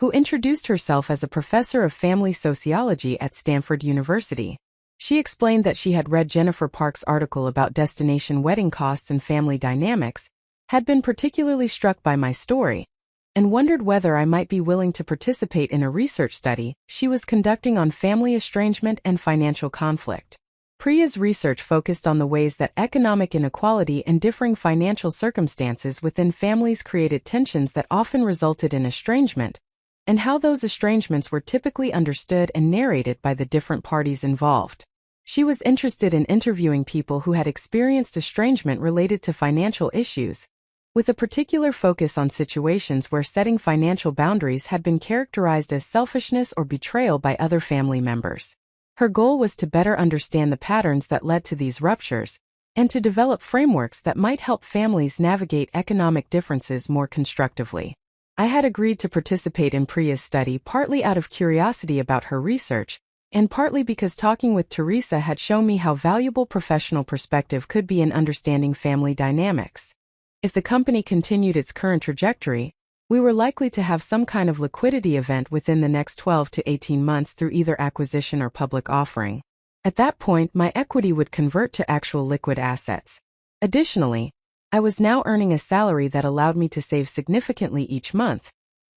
Speaker 1: who introduced herself as a professor of family sociology at Stanford University. She explained that she had read Jennifer Park's article about destination wedding costs and family dynamics, had been particularly struck by my story, and wondered whether I might be willing to participate in a research study she was conducting on family estrangement and financial conflict. Priya's research focused on the ways that economic inequality and differing financial circumstances within families created tensions that often resulted in estrangement, and how those estrangements were typically understood and narrated by the different parties involved. She was interested in interviewing people who had experienced estrangement related to financial issues, with a particular focus on situations where setting financial boundaries had been characterized as selfishness or betrayal by other family members. Her goal was to better understand the patterns that led to these ruptures, and to develop frameworks that might help families navigate economic differences more constructively. I had agreed to participate in Priya's study partly out of curiosity about her research, and partly because talking with Teresa had shown me how valuable professional perspective could be in understanding family dynamics. If the company continued its current trajectory, we were likely to have some kind of liquidity event within the next 12 to 18 months through either acquisition or public offering. At that point, my equity would convert to actual liquid assets. Additionally, I was now earning a salary that allowed me to save significantly each month,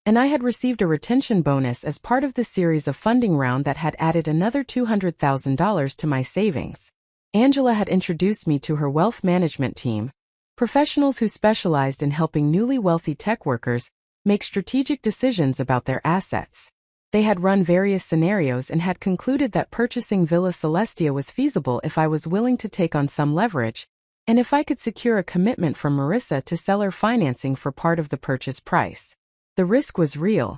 Speaker 1: and I had received a retention bonus as part of the series of funding round that had added another $200,000 to my savings. Angela had introduced me to her wealth management team, professionals who specialized in helping newly wealthy tech workers make strategic decisions about their assets. They had run various scenarios and had concluded that purchasing Villa Celestia was feasible if I was willing to take on some leverage, and if I could secure a commitment from Marissa to seller financing for part of the purchase price. The risk was real,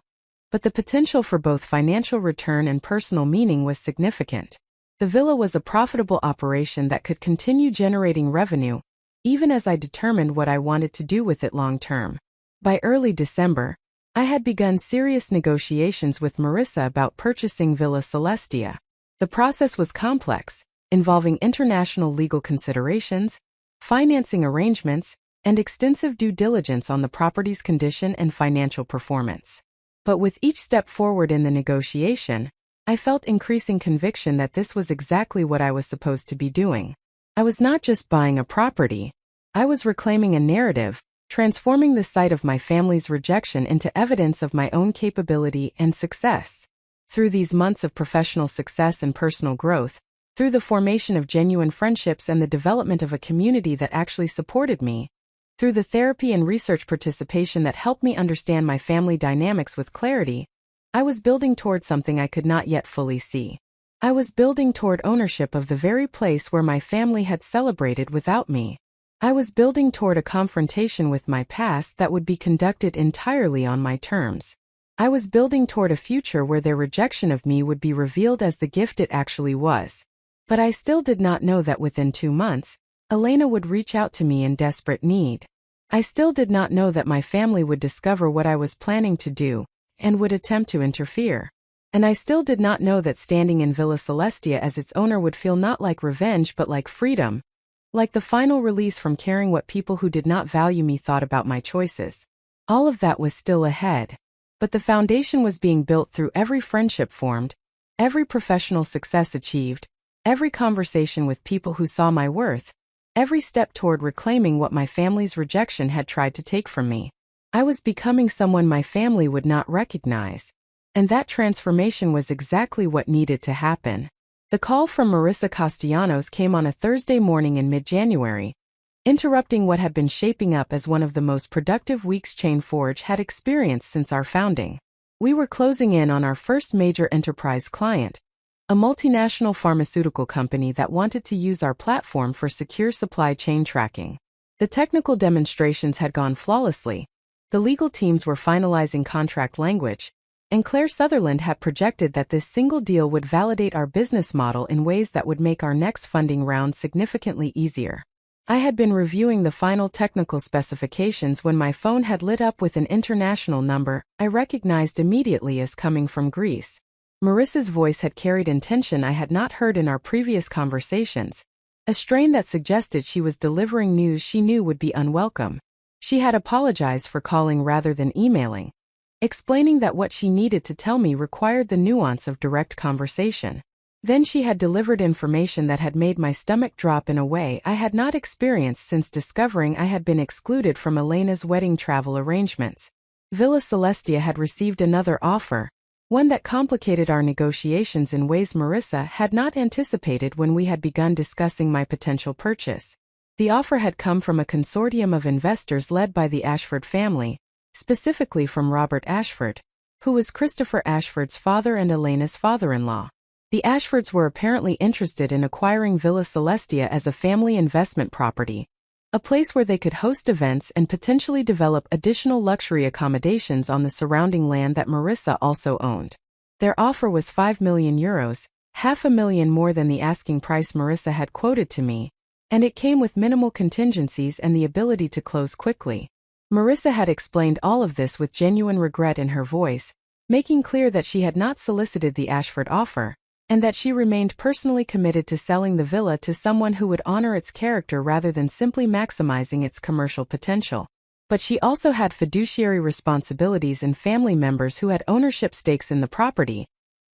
Speaker 1: but the potential for both financial return and personal meaning was significant. The villa was a profitable operation that could continue generating revenue, even as I determined what I wanted to do with it long term. By early December, I had begun serious negotiations with Marissa about purchasing Villa Celestia. The process was complex, involving international legal considerations, financing arrangements, and extensive due diligence on the property's condition and financial performance. But with each step forward in the negotiation, I felt increasing conviction that this was exactly what I was supposed to be doing. I was not just buying a property, I was reclaiming a narrative, transforming the sight of my family's rejection into evidence of my own capability and success. Through these months of professional success and personal growth, through the formation of genuine friendships and the development of a community that actually supported me, through the therapy and research participation that helped me understand my family dynamics with clarity, I was building toward something I could not yet fully see. I was building toward ownership of the very place where my family had celebrated without me. I was building toward a confrontation with my past that would be conducted entirely on my terms. I was building toward a future where their rejection of me would be revealed as the gift it actually was. But I still did not know that within 2 months, Elena would reach out to me in desperate need. I still did not know that my family would discover what I was planning to do, and would attempt to interfere. And I still did not know that standing in Villa Celestia as its owner would feel not like revenge but like freedom. Like the final release from caring what people who did not value me thought about my choices. All of that was still ahead. But the foundation was being built through every friendship formed, every professional success achieved, every conversation with people who saw my worth, every step toward reclaiming what my family's rejection had tried to take from me. I was becoming someone my family would not recognize. And that transformation was exactly what needed to happen. The call from Marissa Castellanos came on a Thursday morning in mid-January, interrupting what had been shaping up as one of the most productive weeks Chain Forge had experienced since our founding. We were closing in on our first major enterprise client, a multinational pharmaceutical company that wanted to use our platform for secure supply chain tracking. The technical demonstrations had gone flawlessly, the legal teams were finalizing contract language, and Claire Sutherland had projected that this single deal would validate our business model in ways that would make our next funding round significantly easier. I had been reviewing the final technical specifications when my phone had lit up with an international number I recognized immediately as coming from Greece. Marissa's voice had carried intention I had not heard in our previous conversations, a strain that suggested she was delivering news she knew would be unwelcome. She had apologized for calling rather than emailing, explaining that what she needed to tell me required the nuance of direct conversation. Then she had delivered information that had made my stomach drop in a way I had not experienced since discovering I had been excluded from Elena's wedding travel arrangements. Villa Celestia had received another offer, one that complicated our negotiations in ways Marissa had not anticipated when we had begun discussing my potential purchase. The offer had come from a consortium of investors led by the Ashford family, specifically from Robert Ashford, who was Christopher Ashford's father and Elena's father-in-law. The Ashfords were apparently interested in acquiring Villa Celestia as a family investment property, a place where they could host events and potentially develop additional luxury accommodations on the surrounding land that Marissa also owned. Their offer was €5 million, $500,000 more than the asking price Marissa had quoted to me, and it came with minimal contingencies and the ability to close quickly. Marissa had explained all of this with genuine regret in her voice, making clear that she had not solicited the Ashford offer, and that she remained personally committed to selling the villa to someone who would honor its character rather than simply maximizing its commercial potential. But she also had fiduciary responsibilities and family members who had ownership stakes in the property,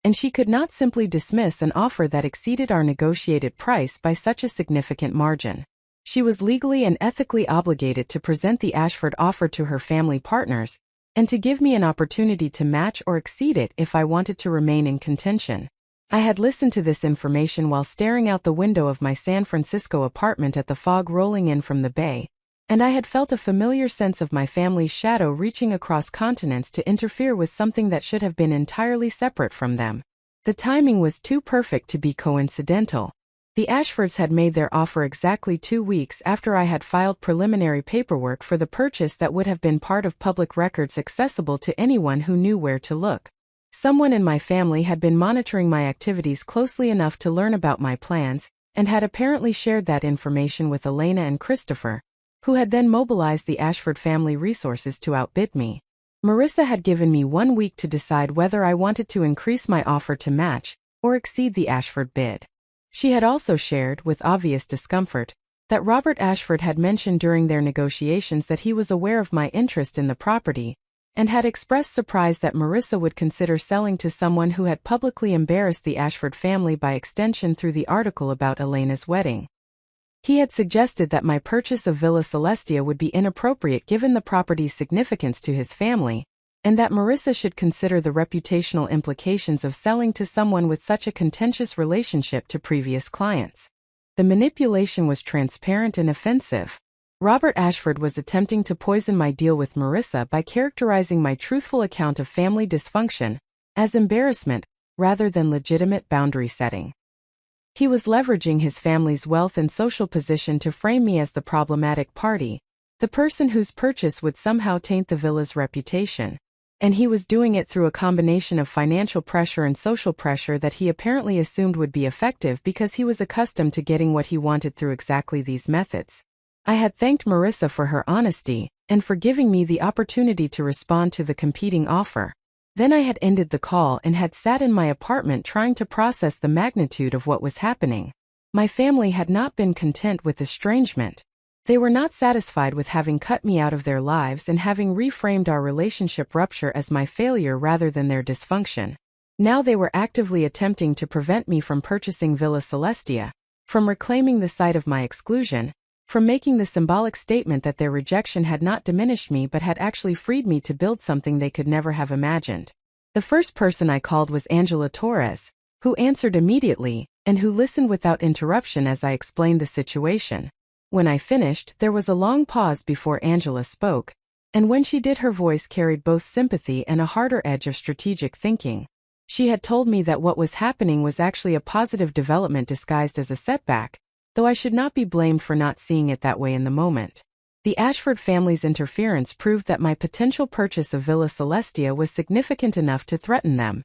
Speaker 1: and she could not simply dismiss an offer that exceeded our negotiated price by such a significant margin. She was legally and ethically obligated to present the Ashford offer to her family partners, and to give me an opportunity to match or exceed it if I wanted to remain in contention. I had listened to this information while staring out the window of my San Francisco apartment at the fog rolling in from the bay, and I had felt a familiar sense of my family's shadow reaching across continents to interfere with something that should have been entirely separate from them. The timing was too perfect to be coincidental. The Ashfords had made their offer exactly 2 weeks after I had filed preliminary paperwork for the purchase that would have been part of public records accessible to anyone who knew where to look. Someone in my family had been monitoring my activities closely enough to learn about my plans, and had apparently shared that information with Elena and Christopher, who had then mobilized the Ashford family resources to outbid me. Marissa had given me 1 week to decide whether I wanted to increase my offer to match or exceed the Ashford bid. She had also shared, with obvious discomfort, that Robert Ashford had mentioned during their negotiations that he was aware of my interest in the property, and had expressed surprise that Marissa would consider selling to someone who had publicly embarrassed the Ashford family by extension through the article about Elena's wedding. He had suggested that my purchase of Villa Celestia would be inappropriate given the property's significance to his family, and that Marissa should consider the reputational implications of selling to someone with such a contentious relationship to previous clients. The manipulation was transparent and offensive. Robert Ashford was attempting to poison my deal with Marissa by characterizing my truthful account of family dysfunction as embarrassment rather than legitimate boundary setting. He was leveraging his family's wealth and social position to frame me as the problematic party, the person whose purchase would somehow taint the villa's reputation. And he was doing it through a combination of financial pressure and social pressure that he apparently assumed would be effective because he was accustomed to getting what he wanted through exactly these methods. I had thanked Marissa for her honesty and for giving me the opportunity to respond to the competing offer. Then I had ended the call and had sat in my apartment trying to process the magnitude of what was happening. My family had not been content with estrangement. They were not satisfied with having cut me out of their lives and having reframed our relationship rupture as my failure rather than their dysfunction. Now they were actively attempting to prevent me from purchasing Villa Celestia, from reclaiming the site of my exclusion, from making the symbolic statement that their rejection had not diminished me but had actually freed me to build something they could never have imagined. The first person I called was Angela Torres, who answered immediately, and who listened without interruption as I explained the situation. When I finished, there was a long pause before Angela spoke, and when she did, her voice carried both sympathy and a harder edge of strategic thinking. She had told me that what was happening was actually a positive development disguised as a setback, though I should not be blamed for not seeing it that way in the moment. The Ashford family's interference proved that my potential purchase of Villa Celestia was significant enough to threaten them,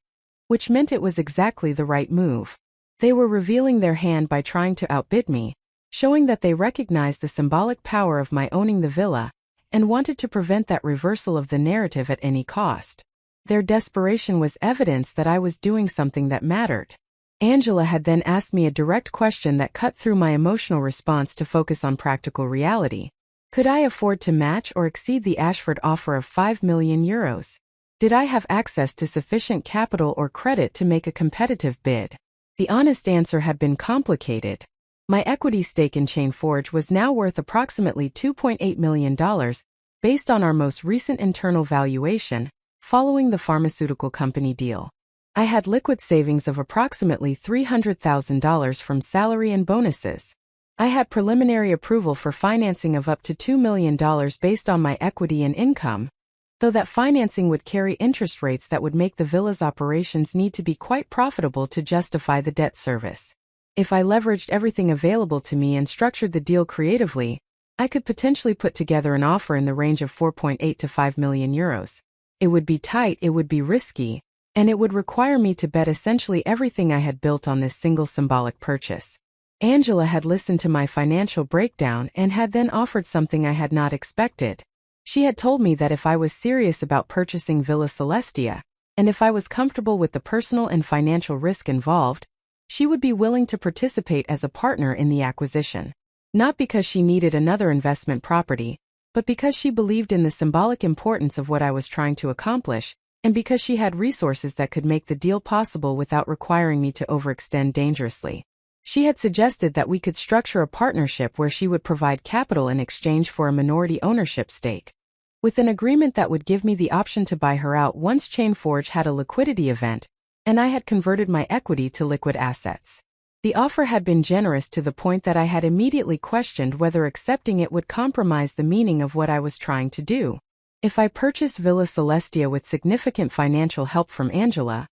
Speaker 1: which meant it was exactly the right move. They were revealing their hand by trying to outbid me, showing that they recognized the symbolic power of my owning the villa, and wanted to prevent that reversal of the narrative at any cost. Their desperation was evidence that I was doing something that mattered. Angela had then asked me a direct question that cut through my emotional response to focus on practical reality. Could I afford to match or exceed the Ashford offer of €5 million? Did I have access to sufficient capital or credit to make a competitive bid? The honest answer had been complicated. My equity stake in Chain Forge was now worth approximately $2.8 million, based on our most recent internal valuation, following the pharmaceutical company deal. I had liquid savings of approximately $300,000 from salary and bonuses. I had preliminary approval for financing of up to $2 million based on my equity and income, though that financing would carry interest rates that would make the villa's operations need to be quite profitable to justify the debt service. If I leveraged everything available to me and structured the deal creatively, I could potentially put together an offer in the range of 4.8 to 5 million euros. It would be tight, it would be risky, and it would require me to bet essentially everything I had built on this single symbolic purchase. Angela had listened to my financial breakdown and had then offered something I had not expected. She had told me that if I was serious about purchasing Villa Celestia, and if I was comfortable with the personal and financial risk involved, she would be willing to participate as a partner in the acquisition. Not because she needed another investment property, but because she believed in the symbolic importance of what I was trying to accomplish, and because she had resources that could make the deal possible without requiring me to overextend dangerously. She had suggested that we could structure a partnership where she would provide capital in exchange for a minority ownership stake, with an agreement that would give me the option to buy her out once Chain Forge had a liquidity event, and I had converted my equity to liquid assets. The offer had been generous to the point that I had immediately questioned whether accepting it would compromise the meaning of what I was trying to do. If I purchased Villa Celestia with significant financial help from Angela,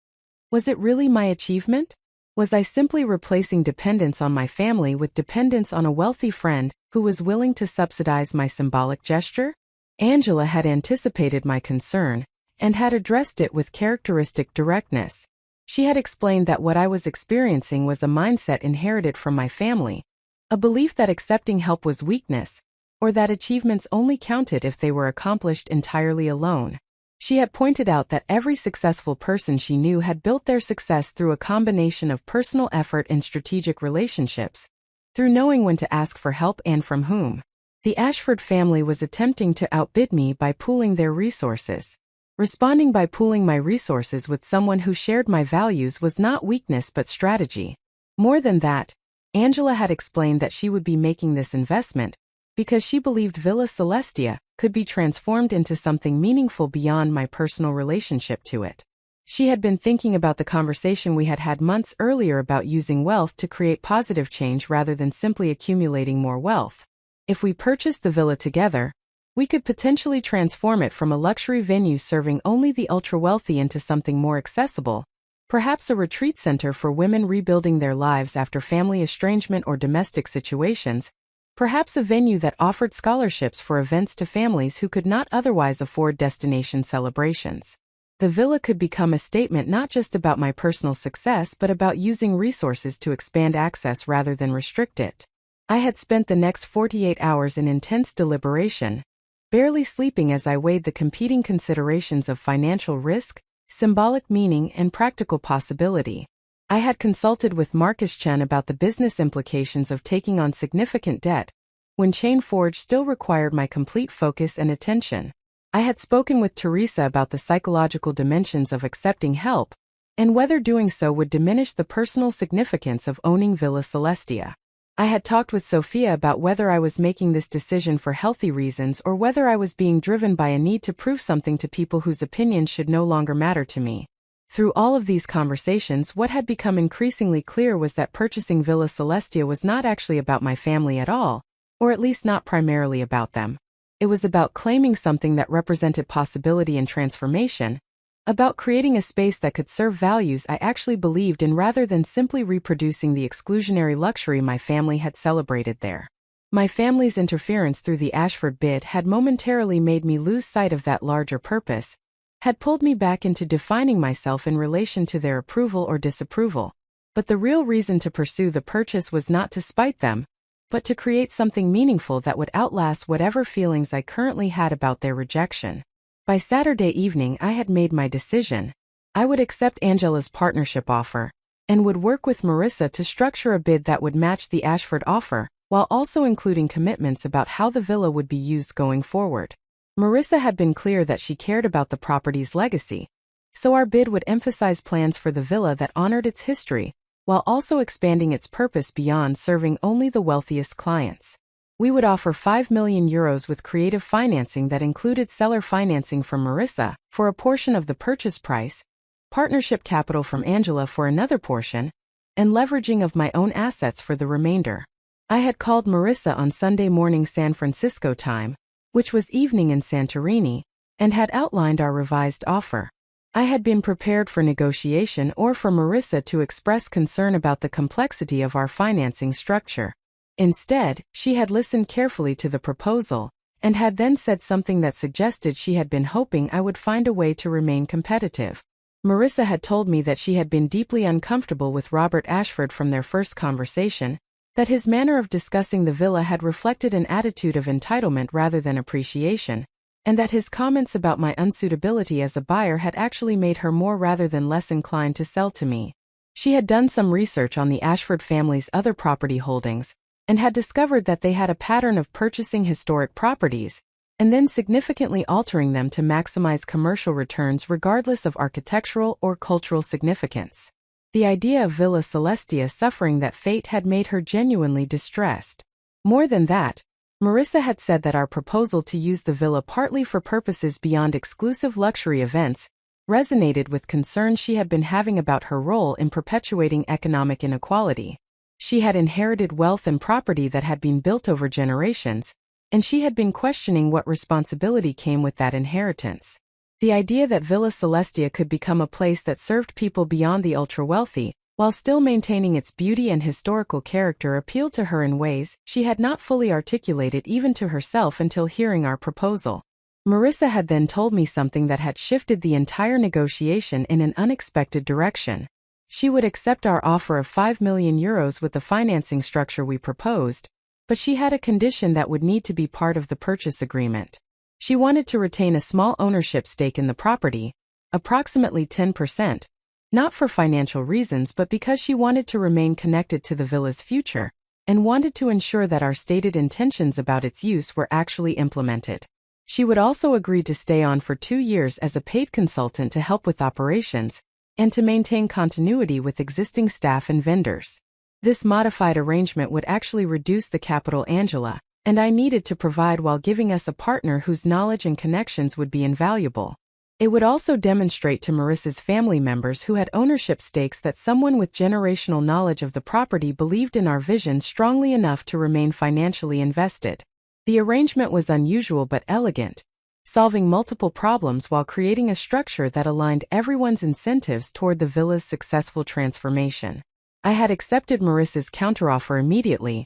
Speaker 1: was it really my achievement? Was I simply replacing dependence on my family with dependence on a wealthy friend who was willing to subsidize my symbolic gesture? Angela had anticipated my concern and had addressed it with characteristic directness. She had explained that what I was experiencing was a mindset inherited from my family, a belief that accepting help was weakness, or that achievements only counted if they were accomplished entirely alone. She had pointed out that every successful person she knew had built their success through a combination of personal effort and strategic relationships, through knowing when to ask for help and from whom. The Ashford family was attempting to outbid me by pooling their resources. Responding by pooling my resources with someone who shared my values was not weakness but strategy. More than that, Angela had explained that she would be making this investment because she believed Villa Celestia could be transformed into something meaningful beyond my personal relationship to it. She had been thinking about the conversation we had had months earlier about using wealth to create positive change rather than simply accumulating more wealth. If we purchased the villa together, we could potentially transform it from a luxury venue serving only the ultra-wealthy into something more accessible, perhaps a retreat center for women rebuilding their lives after family estrangement or domestic situations, perhaps a venue that offered scholarships for events to families who could not otherwise afford destination celebrations. The villa could become a statement not just about my personal success but about using resources to expand access rather than restrict it. I had spent the next 48 hours in intense deliberation, barely sleeping as I weighed the competing considerations of financial risk, symbolic meaning, and practical possibility. I had consulted with Marcus Chen about the business implications of taking on significant debt, when Chain Forge still required my complete focus and attention. I had spoken with Teresa about the psychological dimensions of accepting help, and whether doing so would diminish the personal significance of owning Villa Celestia. I had talked with Sophia about whether I was making this decision for healthy reasons or whether I was being driven by a need to prove something to people whose opinions should no longer matter to me. Through all of these conversations, what had become increasingly clear was that purchasing Villa Celestia was not actually about my family at all, or at least not primarily about them. It was about claiming something that represented possibility and transformation, about creating a space that could serve values I actually believed in rather than simply reproducing the exclusionary luxury my family had celebrated there. My family's interference through the Ashford bid had momentarily made me lose sight of that larger purpose, had pulled me back into defining myself in relation to their approval or disapproval. But the real reason to pursue the purchase was not to spite them, but to create something meaningful that would outlast whatever feelings I currently had about their rejection. By Saturday evening, I had made my decision. I would accept Angela's partnership offer, and would work with Marissa to structure a bid that would match the Ashford offer, while also including commitments about how the villa would be used going forward. Marissa had been clear that she cared about the property's legacy, so our bid would emphasize plans for the villa that honored its history, while also expanding its purpose beyond serving only the wealthiest clients. We would offer €5 million with creative financing that included seller financing from Marissa for a portion of the purchase price, partnership capital from Angela for another portion, and leveraging of my own assets for the remainder. I had called Marissa on Sunday morning San Francisco time, which was evening in Santorini, and had outlined our revised offer. I had been prepared for negotiation or for Marissa to express concern about the complexity of our financing structure. Instead, she had listened carefully to the proposal, and had then said something that suggested she had been hoping I would find a way to remain competitive. Marissa had told me that she had been deeply uncomfortable with Robert Ashford from their first conversation, that his manner of discussing the villa had reflected an attitude of entitlement rather than appreciation, and that his comments about my unsuitability as a buyer had actually made her more rather than less inclined to sell to me. She had done some research on the Ashford family's other property holdings, and had discovered that they had a pattern of purchasing historic properties, and then significantly altering them to maximize commercial returns regardless of architectural or cultural significance. The idea of Villa Celestia suffering that fate had made her genuinely distressed. More than that, Marissa had said that our proposal to use the villa partly for purposes beyond exclusive luxury events resonated with concerns she had been having about her role in perpetuating economic inequality. She had inherited wealth and property that had been built over generations, and she had been questioning what responsibility came with that inheritance. The idea that Villa Celestia could become a place that served people beyond the ultra-wealthy, while still maintaining its beauty and historical character, appealed to her in ways she had not fully articulated even to herself until hearing our proposal. Marissa had then told me something that had shifted the entire negotiation in an unexpected direction. She would accept our offer of €5 million with the financing structure we proposed, but she had a condition that would need to be part of the purchase agreement. She wanted to retain a small ownership stake in the property, approximately 10%, not for financial reasons but because she wanted to remain connected to the villa's future, and wanted to ensure that our stated intentions about its use were actually implemented. She would also agree to stay on for 2 years as a paid consultant to help with operations, and to maintain continuity with existing staff and vendors. This modified arrangement would actually reduce the capital Angela and I needed to provide while giving us a partner whose knowledge and connections would be invaluable. It would also demonstrate to Marissa's family members who had ownership stakes that someone with generational knowledge of the property believed in our vision strongly enough to remain financially invested. The arrangement was unusual but elegant, solving multiple problems while creating a structure that aligned everyone's incentives toward the villa's successful transformation. I had accepted Marissa's counteroffer immediately,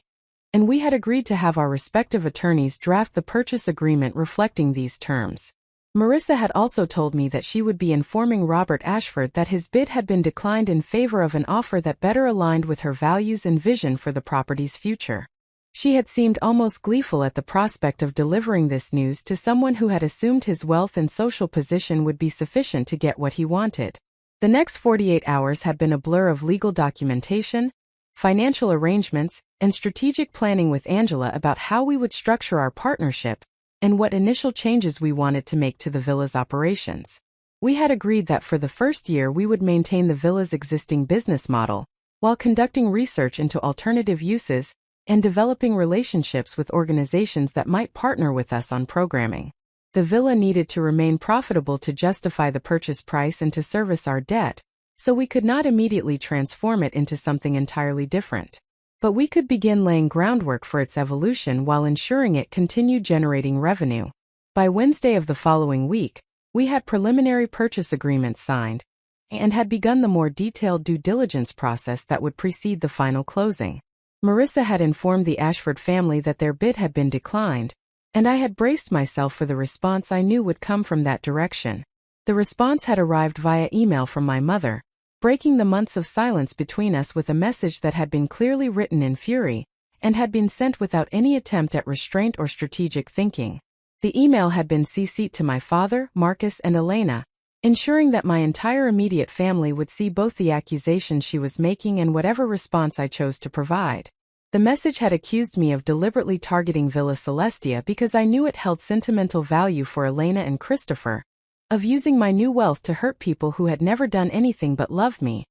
Speaker 1: and we had agreed to have our respective attorneys draft the purchase agreement reflecting these terms. Marissa had also told me that she would be informing Robert Ashford that his bid had been declined in favor of an offer that better aligned with her values and vision for the property's future. She had seemed almost gleeful at the prospect of delivering this news to someone who had assumed his wealth and social position would be sufficient to get what he wanted. The next 48 hours had been a blur of legal documentation, financial arrangements, and strategic planning with Angela about how we would structure our partnership and what initial changes we wanted to make to the villa's operations. We had agreed that for the first year we would maintain the villa's existing business model, while conducting research into alternative uses and developing relationships with organizations that might partner with us on programming. The villa needed to remain profitable to justify the purchase price and to service our debt, so we could not immediately transform it into something entirely different. But we could begin laying groundwork for its evolution while ensuring it continued generating revenue. By Wednesday of the following week, we had preliminary purchase agreements signed and had begun the more detailed due diligence process that would precede the final closing. Marissa had informed the Ashford family that their bid had been declined, and I had braced myself for the response I knew would come from that direction. The response had arrived via email from my mother, breaking the months of silence between us with a message that had been clearly written in fury and had been sent without any attempt at restraint or strategic thinking. The email had been CC'd to my father, Marcus, and Elena, ensuring that my entire immediate family would see both the accusation she was making and whatever response I chose to provide. The message had accused me of deliberately targeting Villa Celestia because I knew it held sentimental value for Elena and Christopher, of using my new wealth to hurt people who had never done anything but love me,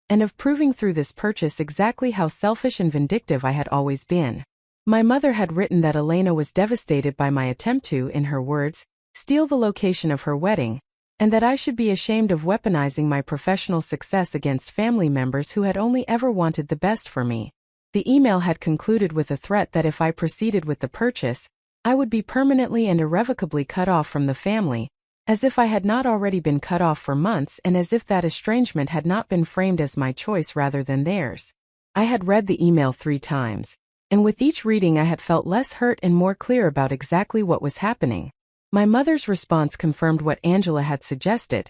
Speaker 1: and of proving through this purchase exactly how selfish and vindictive I had always been. My mother had written that Elena was devastated by my attempt to, in her words, steal the location of her wedding, and that I should be ashamed of weaponizing my professional success against family members who had only ever wanted the best for me. The email had concluded with a threat that if I proceeded with the purchase, I would be permanently and irrevocably cut off from the family, as if I had not already been cut off for months and as if that estrangement had not been framed as my choice rather than theirs. I had read the email 3 times, and with each reading I had felt less hurt and more clear about exactly what was happening. My mother's response confirmed what Angela had suggested,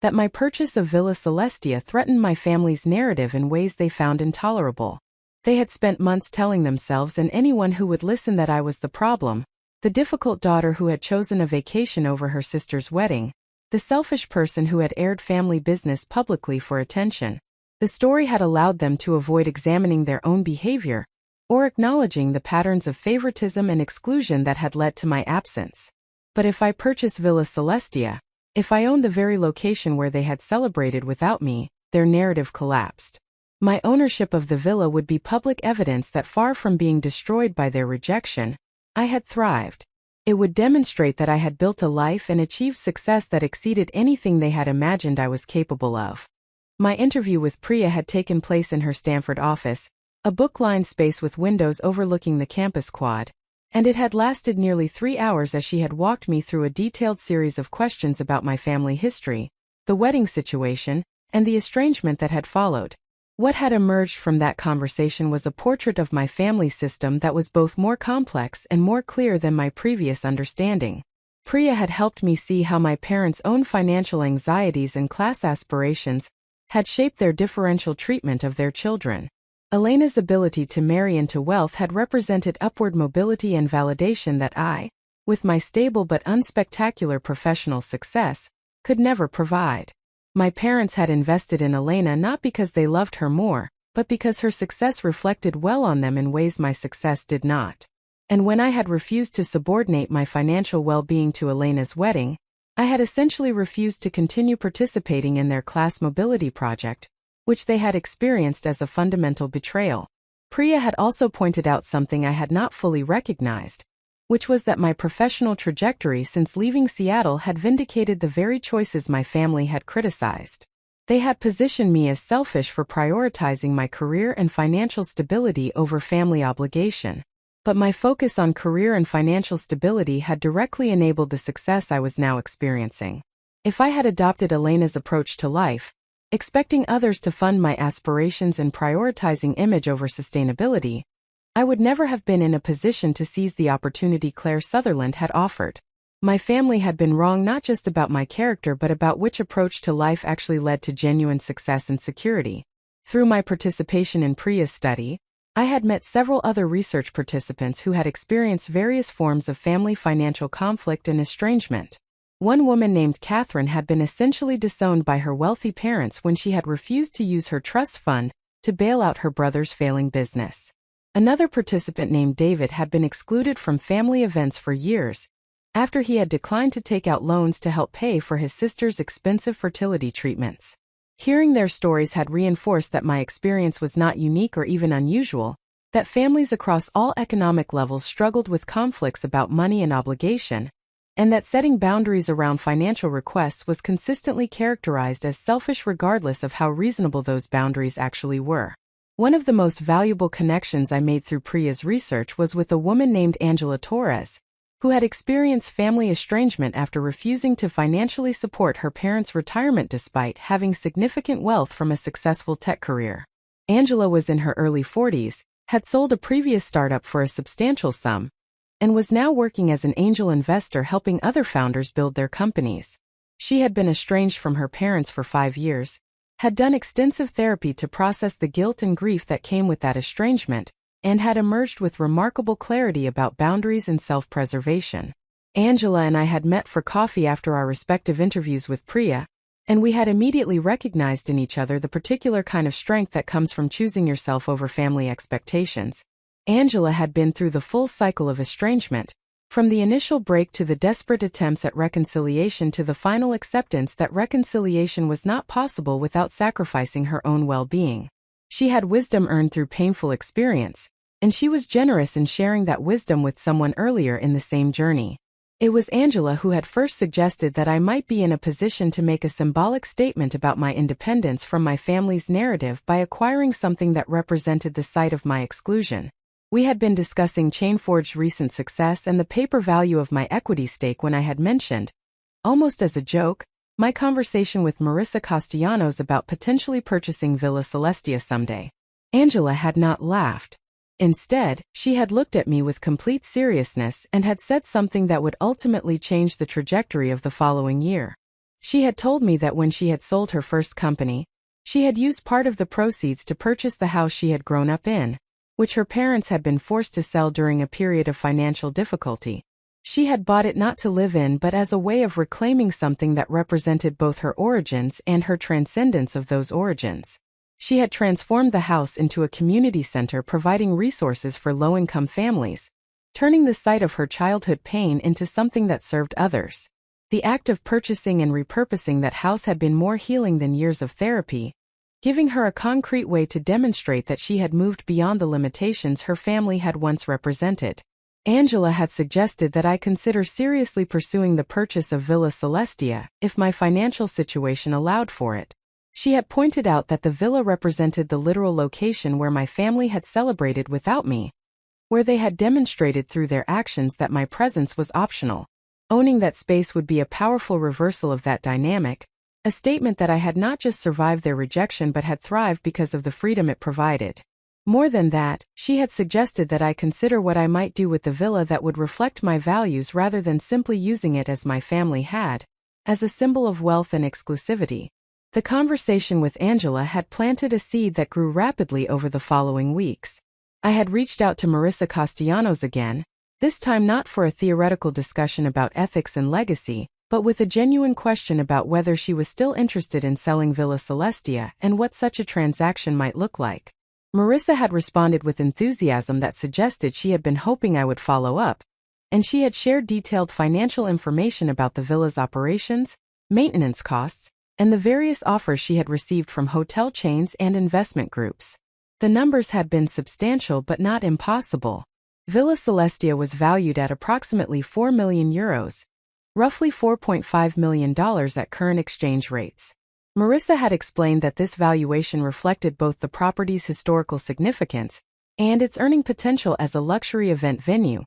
Speaker 1: that my purchase of Villa Celestia threatened my family's narrative in ways they found intolerable. They had spent months telling themselves and anyone who would listen that I was the problem, the difficult daughter who had chosen a vacation over her sister's wedding, the selfish person who had aired family business publicly for attention. The story had allowed them to avoid examining their own behavior, or acknowledging the patterns of favoritism and exclusion that had led to my absence. But if I purchased Villa Celestia, if I owned the very location where they had celebrated without me, their narrative collapsed. My ownership of the villa would be public evidence that far from being destroyed by their rejection, I had thrived. It would demonstrate that I had built a life and achieved success that exceeded anything they had imagined I was capable of. My interview with Priya had taken place in her Stanford office, a book-lined space with windows overlooking the campus quad, and it had lasted nearly 3 hours as she had walked me through a detailed series of questions about my family history, the wedding situation, and the estrangement that had followed. What had emerged from that conversation was a portrait of my family system that was both more complex and more clear than my previous understanding. Priya had helped me see how my parents' own financial anxieties and class aspirations had shaped their differential treatment of their children. Elena's ability to marry into wealth had represented upward mobility and validation that I, with my stable but unspectacular professional success, could never provide. My parents had invested in Elena not because they loved her more, but because her success reflected well on them in ways my success did not. And when I had refused to subordinate my financial well-being to Elena's wedding, I had essentially refused to continue participating in their class mobility project, which they had experienced as a fundamental betrayal. Priya had also pointed out something I had not fully recognized, which was that my professional trajectory since leaving Seattle had vindicated the very choices my family had criticized. They had positioned me as selfish for prioritizing my career and financial stability over family obligation. But my focus on career and financial stability had directly enabled the success I was now experiencing. If I had adopted Elena's approach to life, expecting others to fund my aspirations and prioritizing image over sustainability, I would never have been in a position to seize the opportunity Claire Sutherland had offered. My family had been wrong not just about my character but about which approach to life actually led to genuine success and security. Through my participation in Priya's study, I had met several other research participants who had experienced various forms of family financial conflict and estrangement. One woman named Catherine had been essentially disowned by her wealthy parents when she had refused to use her trust fund to bail out her brother's failing business. Another participant named David had been excluded from family events for years, after he had declined to take out loans to help pay for his sister's expensive fertility treatments. Hearing their stories had reinforced that my experience was not unique or even unusual, that families across all economic levels struggled with conflicts about money and obligation, and that setting boundaries around financial requests was consistently characterized as selfish regardless of how reasonable those boundaries actually were. One of the most valuable connections I made through Priya's research was with a woman named Angela Torres, who had experienced family estrangement after refusing to financially support her parents' retirement despite having significant wealth from a successful tech career. Angela was in her early 40s, had sold a previous startup for a substantial sum, and was now working as an angel investor helping other founders build their companies. She had been estranged from her parents for 5 years, had done extensive therapy to process the guilt and grief that came with that estrangement, and had emerged with remarkable clarity about boundaries and self-preservation. Angela and I had met for coffee after our respective interviews with Priya, and we had immediately recognized in each other the particular kind of strength that comes from choosing yourself over family expectations. Angela had been through the full cycle of estrangement, from the initial break to the desperate attempts at reconciliation to the final acceptance that reconciliation was not possible without sacrificing her own well-being. She had wisdom earned through painful experience, and she was generous in sharing that wisdom with someone earlier in the same journey. It was Angela who had first suggested that I might be in a position to make a symbolic statement about my independence from my family's narrative by acquiring something that represented the site of my exclusion. We had been discussing Chainforge's recent success and the paper value of my equity stake when I had mentioned, almost as a joke, my conversation with Marissa Castellanos about potentially purchasing Villa Celestia someday. Angela had not laughed. Instead, she had looked at me with complete seriousness and had said something that would ultimately change the trajectory of the following year. She had told me that when she had sold her first company, she had used part of the proceeds to purchase the house she had grown up in, which her parents had been forced to sell during a period of financial difficulty. She had bought it not to live in but as a way of reclaiming something that represented both her origins and her transcendence of those origins. She had transformed the house into a community center providing resources for low-income families, turning the site of her childhood pain into something that served others. The act of purchasing and repurposing that house had been more healing than years of therapy, giving her a concrete way to demonstrate that she had moved beyond the limitations her family had once represented. Angela had suggested that I consider seriously pursuing the purchase of Villa Celestia if my financial situation allowed for it. She had pointed out that the villa represented the literal location where my family had celebrated without me, where they had demonstrated through their actions that my presence was optional. Owning that space would be a powerful reversal of that dynamic, a statement that I had not just survived their rejection but had thrived because of the freedom it provided. More than that, she had suggested that I consider what I might do with the villa that would reflect my values rather than simply using it as my family had, as a symbol of wealth and exclusivity. The conversation with Angela had planted a seed that grew rapidly over the following weeks. I had reached out to Marissa Castellanos again, this time not for a theoretical discussion about ethics and legacy, but with a genuine question about whether she was still interested in selling Villa Celestia and what such a transaction might look like. Marissa had responded with enthusiasm that suggested she had been hoping I would follow up, and she had shared detailed financial information about the villa's operations, maintenance costs, and the various offers she had received from hotel chains and investment groups. The numbers had been substantial but not impossible. Villa Celestia was valued at approximately €4 million, roughly $4.5 million at current exchange rates. Marissa had explained that this valuation reflected both the property's historical significance and its earning potential as a luxury event venue,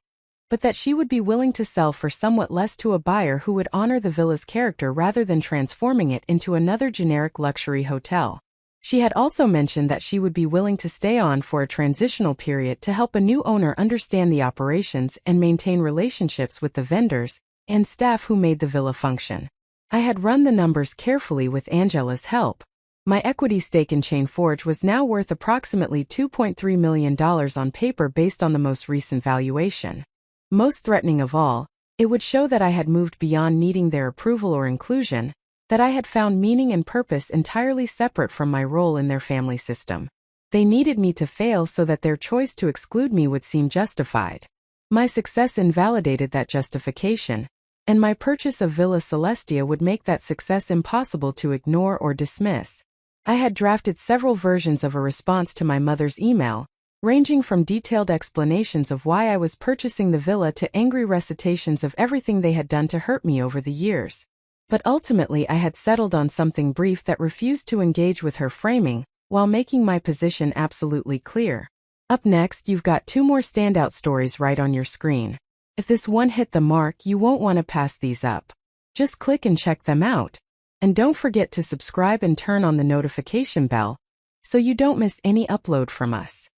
Speaker 1: but that she would be willing to sell for somewhat less to a buyer who would honor the villa's character rather than transforming it into another generic luxury hotel. She had also mentioned that she would be willing to stay on for a transitional period to help a new owner understand the operations and maintain relationships with the vendors and staff who made the villa function. I had run the numbers carefully with Angela's help. My equity stake in Chain Forge was now worth approximately $2.3 million on paper based on the most recent valuation. Most threatening of all, it would show that I had moved beyond needing their approval or inclusion, that I had found meaning and purpose entirely separate from my role in their family system. They needed me to fail so that their choice to exclude me would seem justified. My success invalidated that justification, and my purchase of Villa Celestia would make that success impossible to ignore or dismiss. I had drafted several versions of a response to my mother's email, ranging from detailed explanations of why I was purchasing the villa to angry recitations of everything they had done to hurt me over the years. But ultimately I had settled on something brief that refused to engage with her framing, while making my position absolutely clear. Up next, you've got two more standout stories right on your screen. If this one hit the mark, you won't want to pass these up. Just click and check them out. And don't forget to subscribe and turn on the notification bell, so you don't miss any upload from us.